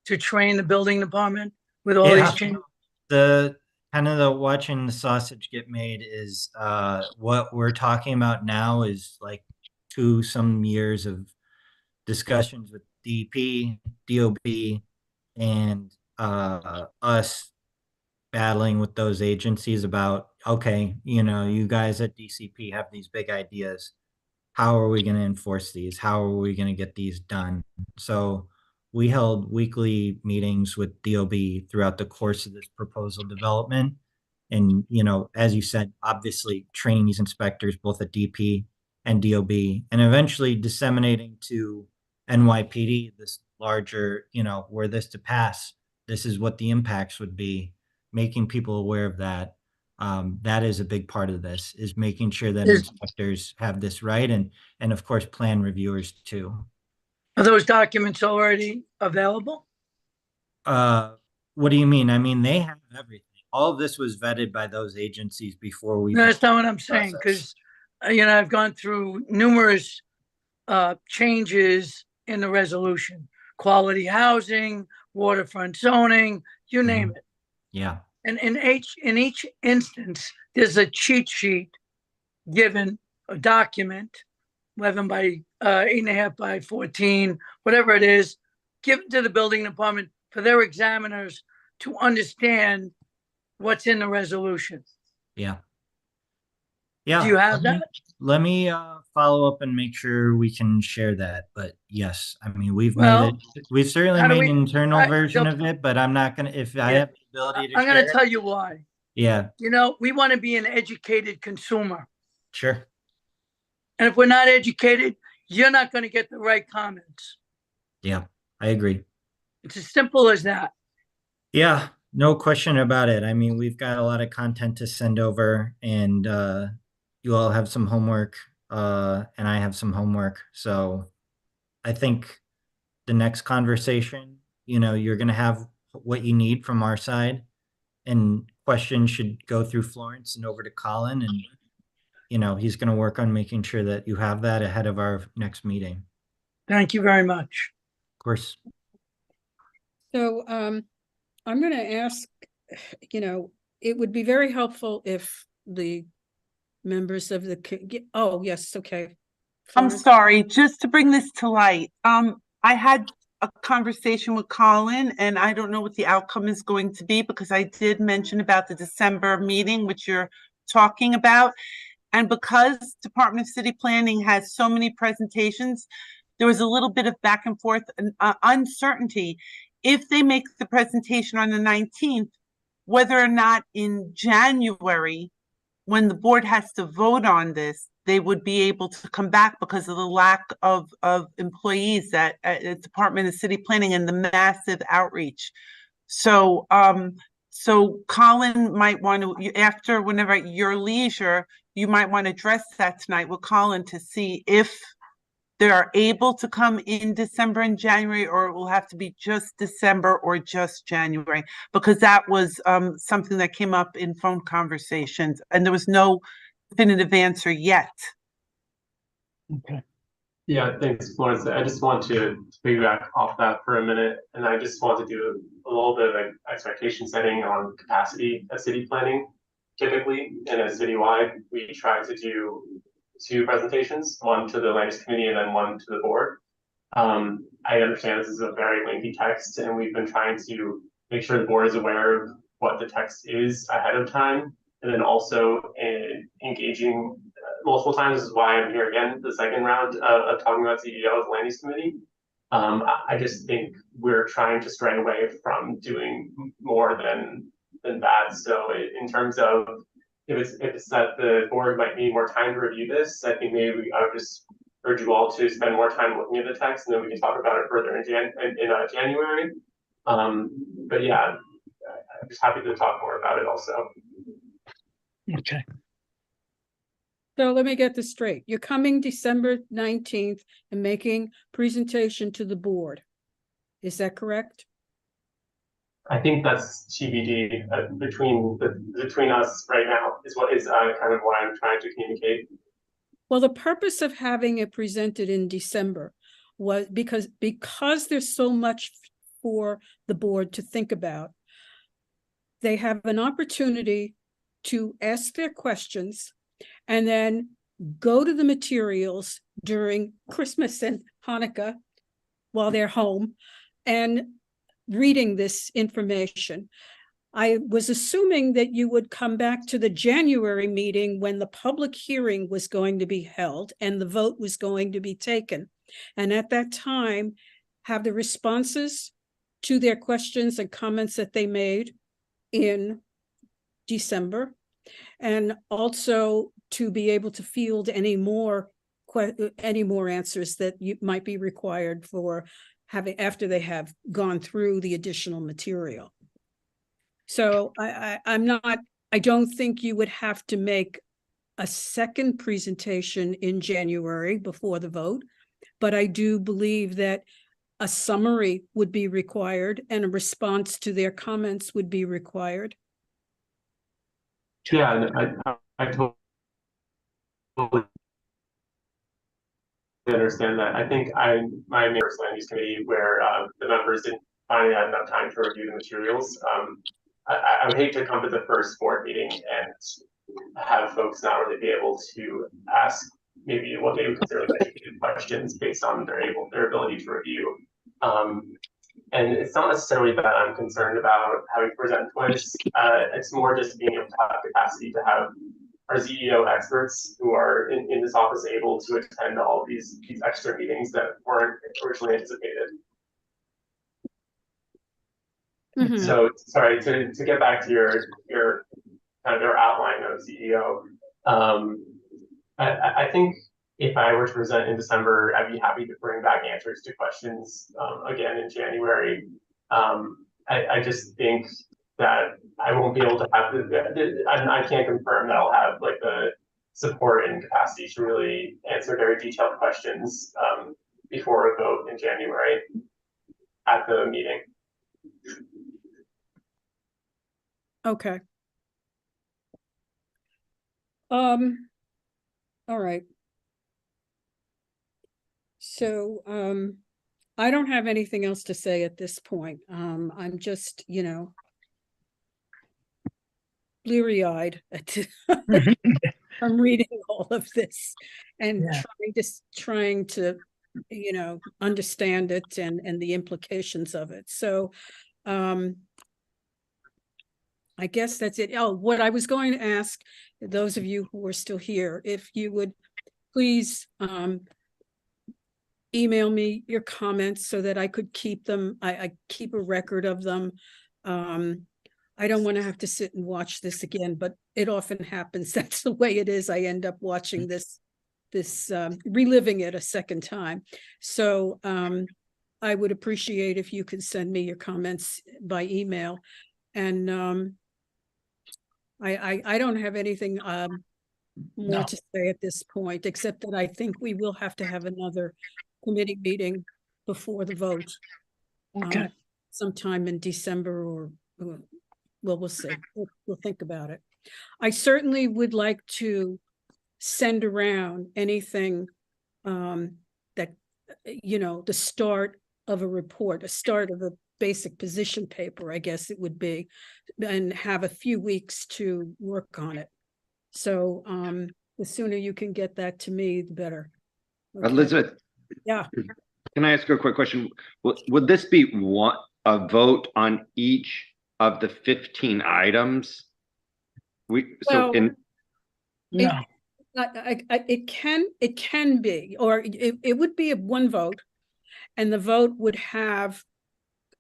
to train the building department with all these changes?
The kind of the watching the sausage get made is what we're talking about now is like some years of discussions with DP, DOB, and us battling with those agencies about, okay, you know, you guys at DCP have these big ideas. How are we going to enforce these? How are we going to get these done? So we held weekly meetings with DOB throughout the course of this proposal development. And, you know, as you said, obviously training these inspectors, both at DP and DOB, and eventually disseminating to NYPD this larger, you know, were this to pass, this is what the impacts would be, making people aware of that. That is a big part of this, is making sure that
Is-
inspectors have this right, and of course, plan reviewers too.
Are those documents already available?
What do you mean? I mean, they have everything. All of this was vetted by those agencies before we.
No, that's not what I'm saying,
process.
because, I've gone through numerous changes in the resolution, quality housing, waterfront zoning, you name it.
Yeah,
And in each instance, there's a cheat sheet given, a document, 11 by 8.5 by 14, whatever it is, given to the building department for their examiners to understand what's in the resolution.
yeah. Yeah.
Do you have that?
Let me follow up and make sure we can share that. But yes, I mean, we've
Well,
made it, we've certainly
how do
made
we-
an internal
I-
version
the-
of it, but I'm not gonna, if I
Yeah.
have the ability to
I'm going
share
to
it,
tell you why.
yeah,
We want to be an educated consumer.
sure.
And if we're not educated, you're not going to get the right comments.
Yeah, I agree.
It's as simple as that.
Yeah, no question about it. I mean, we've got a lot of content to send over, and you all have some homework, and I have some homework. So I think the next conversation, you're going to have what you need from our side, and questions should go through Florence and over to Colin, and he's going to work on making sure that you have that ahead of our next meeting.
Thank you very much.
Of course.
So I'm going to ask, it would be very helpful if the members of oh, yes, okay.
I'm
Florence?
sorry, just to bring this to light. I had a conversation with Colin, and I don't know what the outcome is going to be, because I did mention about the December meeting, which you're talking about. And because Department of City Planning has so many presentations, there was a little bit of back and forth and uncertainty. If they make the presentation on the 19th, whether or not in January, when the board has to vote on this, they would be able to come back because of the lack of employees at Department of City Planning and the massive outreach. So, so Colin might want to, after, whenever at your leisure, you might want to address that tonight with Colin to see if they are able to come in December and January, or it will have to be just December or just January, because that was something that came up in phone conversations, and there was no definitive answer yet.
Okay.
Yeah, thanks, Florence. I just want to piggyback off that for a minute, and I just want to do a little bit of an expectation setting on capacity at city planning. Typically, in a citywide, we try to do 2 presentations, one to the land use committee and then one to the board. I understand this is a very lengthy text, and we've been trying to make sure the board is aware of what the text is ahead of time, and then also engaging multiple times. This is why I'm here again, the second round of talking about CEO of the land use committee. I just think we're trying to stray away from doing more than that. So in terms of if it's that the board might need more time to review this, I think maybe I would just urge you all to spend more time looking at the text, and then we can talk about it further in January. But yeah, I'm just happy to talk more about it also.
Okay.
So let me get this straight. You're coming December 19th and making presentation to the board. Is that correct?
I think that's TBD between us right now is what is kind of what I'm trying to communicate.
Well, the purpose of having it presented in December was because there's so much for the board to think about. They have an opportunity to ask their questions and then go to the materials during Christmas and Hanukkah while they're home and reading this information. I was assuming that you would come back to the January meeting when the public hearing was going to be held and the vote was going to be taken. And at that time, have the responses to their questions and comments that they made in December, and also to be able to field any more answers that might be required for after they have gone through the additional material. So I I don't think you would have to make a second presentation in January before the vote, but I do believe that a summary would be required and a response to their comments would be required.
Yeah, and I totally understand that. I think my first land use committee where the members didn't finally had enough time to review the materials. I would hate to come to the first board meeting and have folks not really be able to ask maybe what they would consider like educated questions based on their ability to review. And it's not necessarily that I'm concerned about having to present twice. It's more just being able to have capacity to have our CEO experts who are in this office able to attend all of these extra meetings that weren't originally anticipated.
Mhm.
So sorry, to get back to your kind of your outline of CEO. I think if I were to present in December, I'd be happy to bring back answers to questions again in January. I just think that I won't be able to have I can't confirm that I'll have like the support and capacity to really answer very detailed questions before a vote in January at the meeting.
Okay. All right. So, I don't have anything else to say at this point. I'm just, bleary-eyed I'm reading all of this and
Yeah.
trying to, understand it and the implications of it. So, I guess that's it. Oh, what I was going to ask those of you who are still here, if you would please email me your comments so that I could keep them. I keep a record of them. I don't want to have to sit and watch this again, but it often happens. That's the way it is. I end up watching this reliving it a second time. So I would appreciate if you could send me your comments by email. And I don't have anything more to say at this point, except that I think we will have to have another committee meeting before the vote.
Okay.
Sometime in December or, well, we'll see. We'll think about it. I certainly would like to send around anything that, the start of a report, a start of a basic position paper, I guess it would be, and have a few weeks to work on it. So the sooner you can get that to me, the better. Okay.
Elizabeth,
Yeah.
can I ask you a quick question? Would this be a vote on each of the 15 items?
Well,
No.
It can be, or it would be a one vote, and the vote would have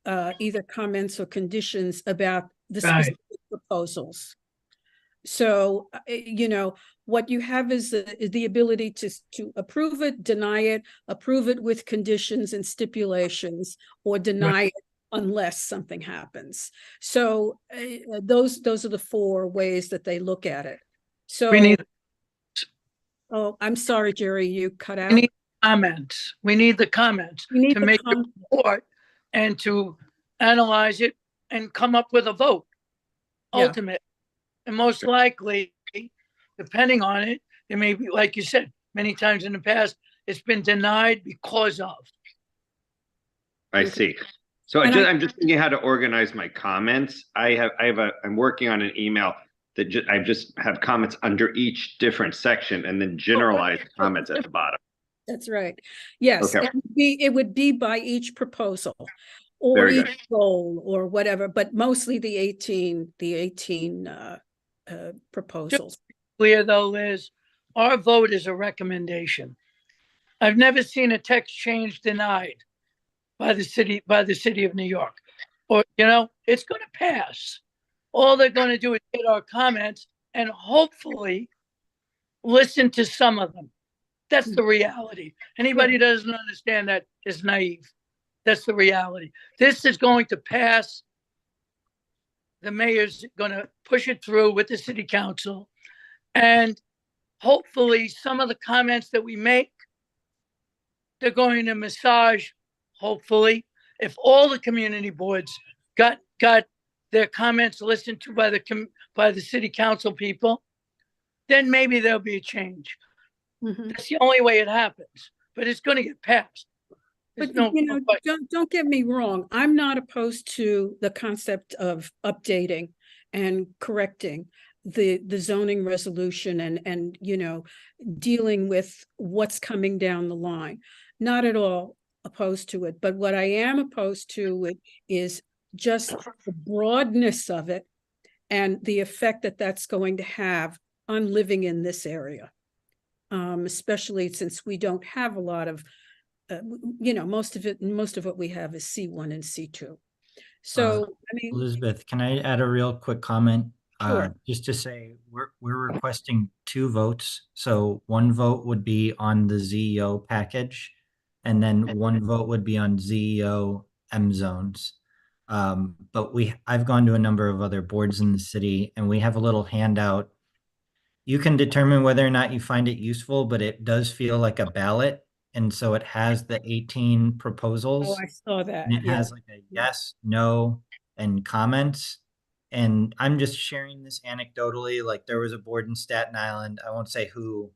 either comments or conditions about the specific proposals. So, what you have is the ability to approve it, deny it, approve it with conditions and stipulations, or deny it unless something happens. So those are the four ways that they look at it. So, oh, I'm sorry, Jerry, you cut out.
We need comments. We need the comments to make a report and to analyze it and come up with a vote. Ultimate. And most likely, depending on it, it may be, like you said, many times in the past, it's been denied because of.
I see. So I'm just thinking how to organize my comments. I'm working on an email that I just have comments under each different section and then generalized comments at the bottom.
That's right. Yes,
Okay.
it would be by each proposal or
Very
each
good.
goal or whatever, but mostly the 18 proposals.
Just clear though, Liz, our vote is a recommendation. I've never seen a text change denied by the city of New York. Or, it's going to pass. All they're going to do is get our comments and hopefully listen to some of them. That's the reality. Anybody who doesn't understand that is naive. That's the reality. This is going to pass the mayor's gonna push it through with the city council. And hopefully some of the comments that we make, they're going to massage, hopefully, if all the community boards got their comments listened to by the city council people, then maybe there'll be a change.
Mhm.
That's the only way it happens, but it's gonna get passed. There's
But
no
you know,
question.
don't get me wrong. I'm not opposed to the concept of updating and correcting the zoning resolution and you know, dealing with what's coming down the line. Not at all opposed to it, but what I am opposed to it is just the broadness of it and the effect that that's going to have on living in this area. Especially since we don't have a lot of you know, most of what we have is C1 and C2. So, I mean,
Elizabeth, can I add a real quick comment?
Sure.
Just to say, we're requesting 2 votes. So 1 vote would be on the ZEO package, and then 1 vote would be on ZEO M zones. But I've gone to a number of other boards in the city, and we have a little handout. You can determine whether or not you find it useful, but it does feel like a ballot. And so it has the 18
oh,
proposals.
I saw that.
And it
Yeah.
has like a yes, no, and comments. And I'm just sharing this anecdotally. Like there was a board in Staten Island, I won't say who,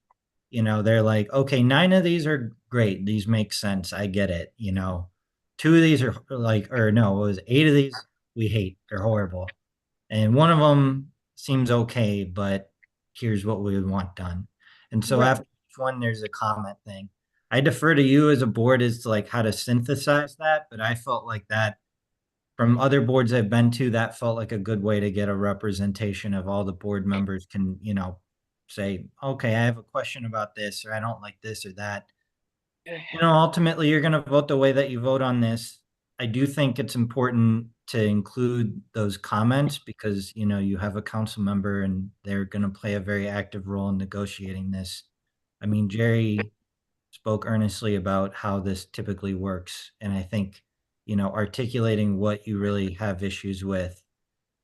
they're like, okay, 9 of these are great. These make sense. I get it. 2 of these are like, or no, it was 8 of these we hate. They're horrible. And one of them seems okay, but here's what we would want done. And so
Right.
after each one, there's a comment thing. I defer to you as a board as to like how to synthesize that, but I felt like that from other boards I've been to, that felt like a good way to get a representation of all the board members can, say, okay, I have a question about this, or I don't like this or that. Ultimately you're going to vote the way that you vote on this. I do think it's important to include those comments because, you have a council member and they're going to play a very active role in negotiating this. I mean, Jerry spoke earnestly about how this typically works. And I think, articulating what you really have issues with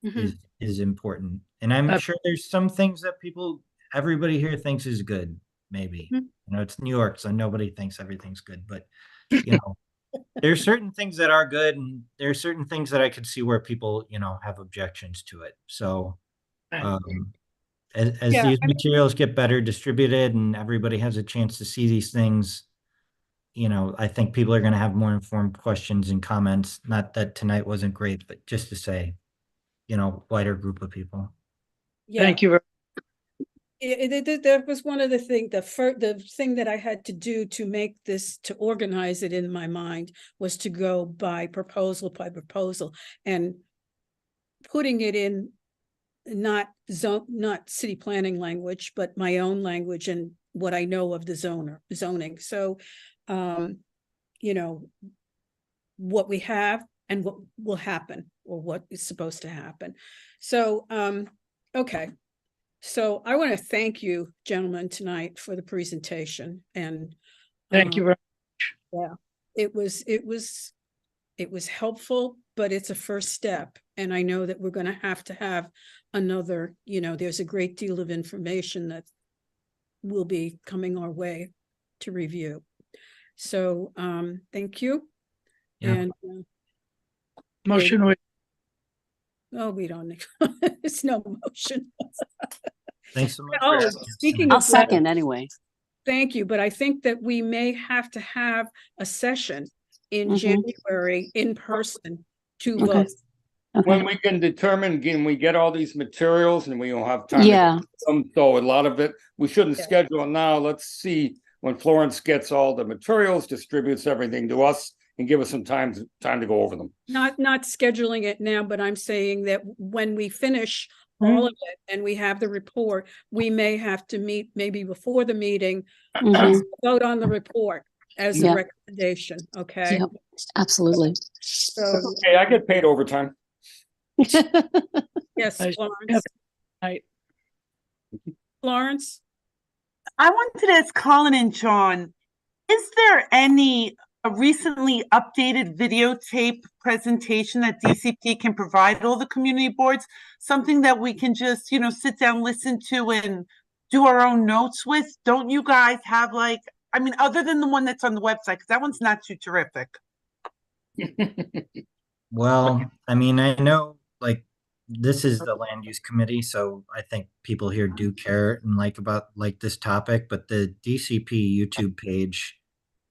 Mhm.
is important. And I'm sure there's some things that everybody here thinks is good, maybe.
Mhm.
It's New York, so nobody thinks everything's good. But, there's certain things that are good, and there's certain things that I could see where people, have objections to it. So, as
Yeah,
these
I mean,
materials get better distributed and everybody has a chance to see these things, I think people are going to have more informed questions and comments. Not that tonight wasn't great, but just to say, wider group of people.
yeah.
Thank you.
That was one of the things, the thing that I had to do to make this, to organize it in my mind was to go by proposal and putting it in not city planning language, but my own language and what I know of the zoning. So, what we have and what will happen or what is supposed to happen. So, okay. So I want to thank you, gentlemen, tonight for the presentation and
Thank you very
yeah, it was helpful, but it's a first step. And I know that we're going to have another, there's a great deal of information that will be coming our way to review. So, thank you.
Yeah.
And
motion.
oh, we don't need, it's no motion.
Thanks so much.
Oh, speaking
I'll
of that,
second anyway.
thank you, but I think that we may have to have a session in
Mhm.
January in person to
Okay.
vote.
Okay.
When we can determine, again, we get all these materials and we don't have time.
Yeah.
So a lot of it, we shouldn't
Yeah.
schedule it now. Let's see when Florence gets all the materials, distributes everything to us and give us some time to go over them.
Not scheduling it now, but I'm saying that when we finish
Mm-hmm.
all of it and we have the report, we may have to meet maybe before the meeting,
Mhm.
vote on the report as a
Yeah.
recommendation, okay?
Yep. Absolutely.
So,
Okay, I get paid overtime.
yes,
I-
Florence.
I-
Florence?
I wanted to ask Colin and John, is there any a recently updated videotape presentation that DCP can provide all the community boards, something that we can just, sit down, listen to, and do our own notes with? Don't you guys have other than the one that's on the website, because that one's not too terrific.
Well, I mean, I know this is the land use committee, so I think people here do care and about this topic, but the DCP YouTube page,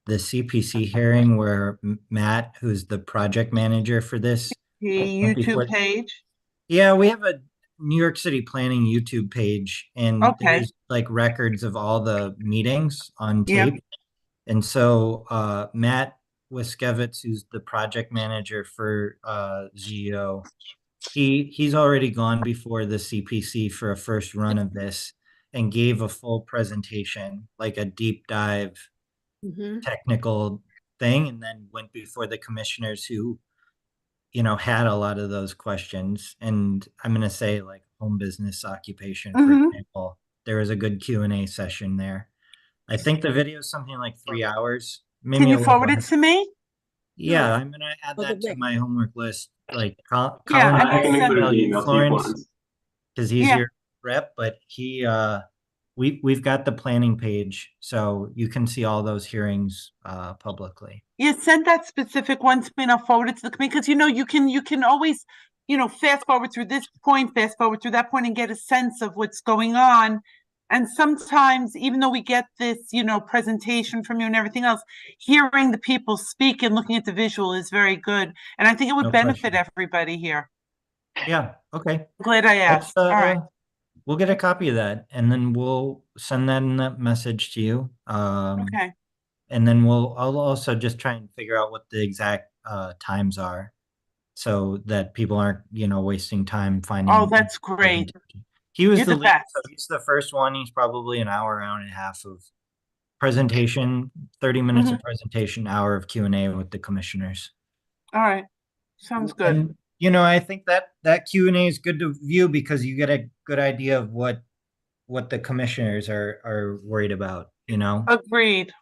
the CPC hearing where Matt, who's the project manager for this,
The
went
YouTube
before-
page.
Yeah, we have a New York City planning YouTube page, and
Okay.
there's records of all the meetings on
Yeah.
tape. And so Matt Wiskevitz, who's the project manager for ZEO, he's already gone before the CPC for a first run of this and gave a full presentation, like a deep dive
Mhm.
technical thing, and then went before the commissioners who had a lot of those questions. And I'm going to say home business occupation, for
Mhm.
example, there was a good Q&A session there. I think the video is something like 3 hours. Maybe
Can
a
you
little
forward it
less.
to me?
Yeah, I'm gonna add
Oh, the
that to
link.
my homework list.
Yeah,
Colin,
and
I can
I'll
include
email
an
you,
email to you,
Florence,
Florence.
because he's
Yeah.
your rep, but we've got the planning page, so you can see all those hearings publicly.
Yeah, send that specific one to me and I'll forward it to the committee, because you can always, fast forward through this point, fast forward through that point, and get a sense of what's going on. And sometimes, even though we get this, presentation from you and everything else, hearing the people speak and looking at the visual is very good. And I think it would
No
benefit
question.
everybody here.
Yeah, okay.
Glad I
Let's,
asked. All right.
we'll get a copy of that, and then we'll send that message to you.
Okay.
And then I'll also just try and figure out what the exact times are, so that people aren't, wasting time finding.
Oh, that's great.
He was
You're
the
the
lead,
best.
so he's the first one. He's probably an hour and a half of presentation, 30 minutes of presentation, hour of Q&A with the commissioners.
All right. Sounds good.
And, I think that Q&A is good to view because you get a good idea of what the commissioners are worried about,
Agreed.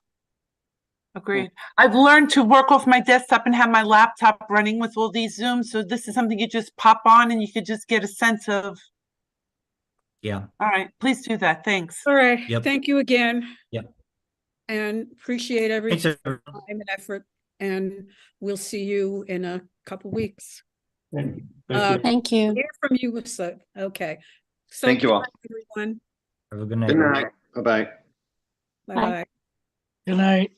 Agreed. I've learned to work off my desktop and have my laptop running with all these Zooms. So this is something you just pop on and you could just get a sense of.
Yeah.
All right. Please do that. Thanks.
All right.
Yep.
Thank you again.
Yep.
And appreciate
Thanks,
everyone's
everyone.
time and effort. And we'll see you in a couple weeks.
Thank you.
Thank you.
Hear from you, so okay. So
Thank you all.
everyone.
Have a good night.
Good night. Bye-bye.
Bye-bye.
Good night.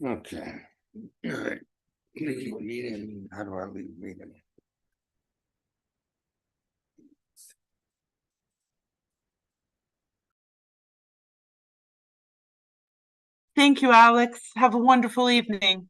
Okay. All right. Leave meeting. How do I leave meeting?
Thank you, Alex. Have a wonderful evening.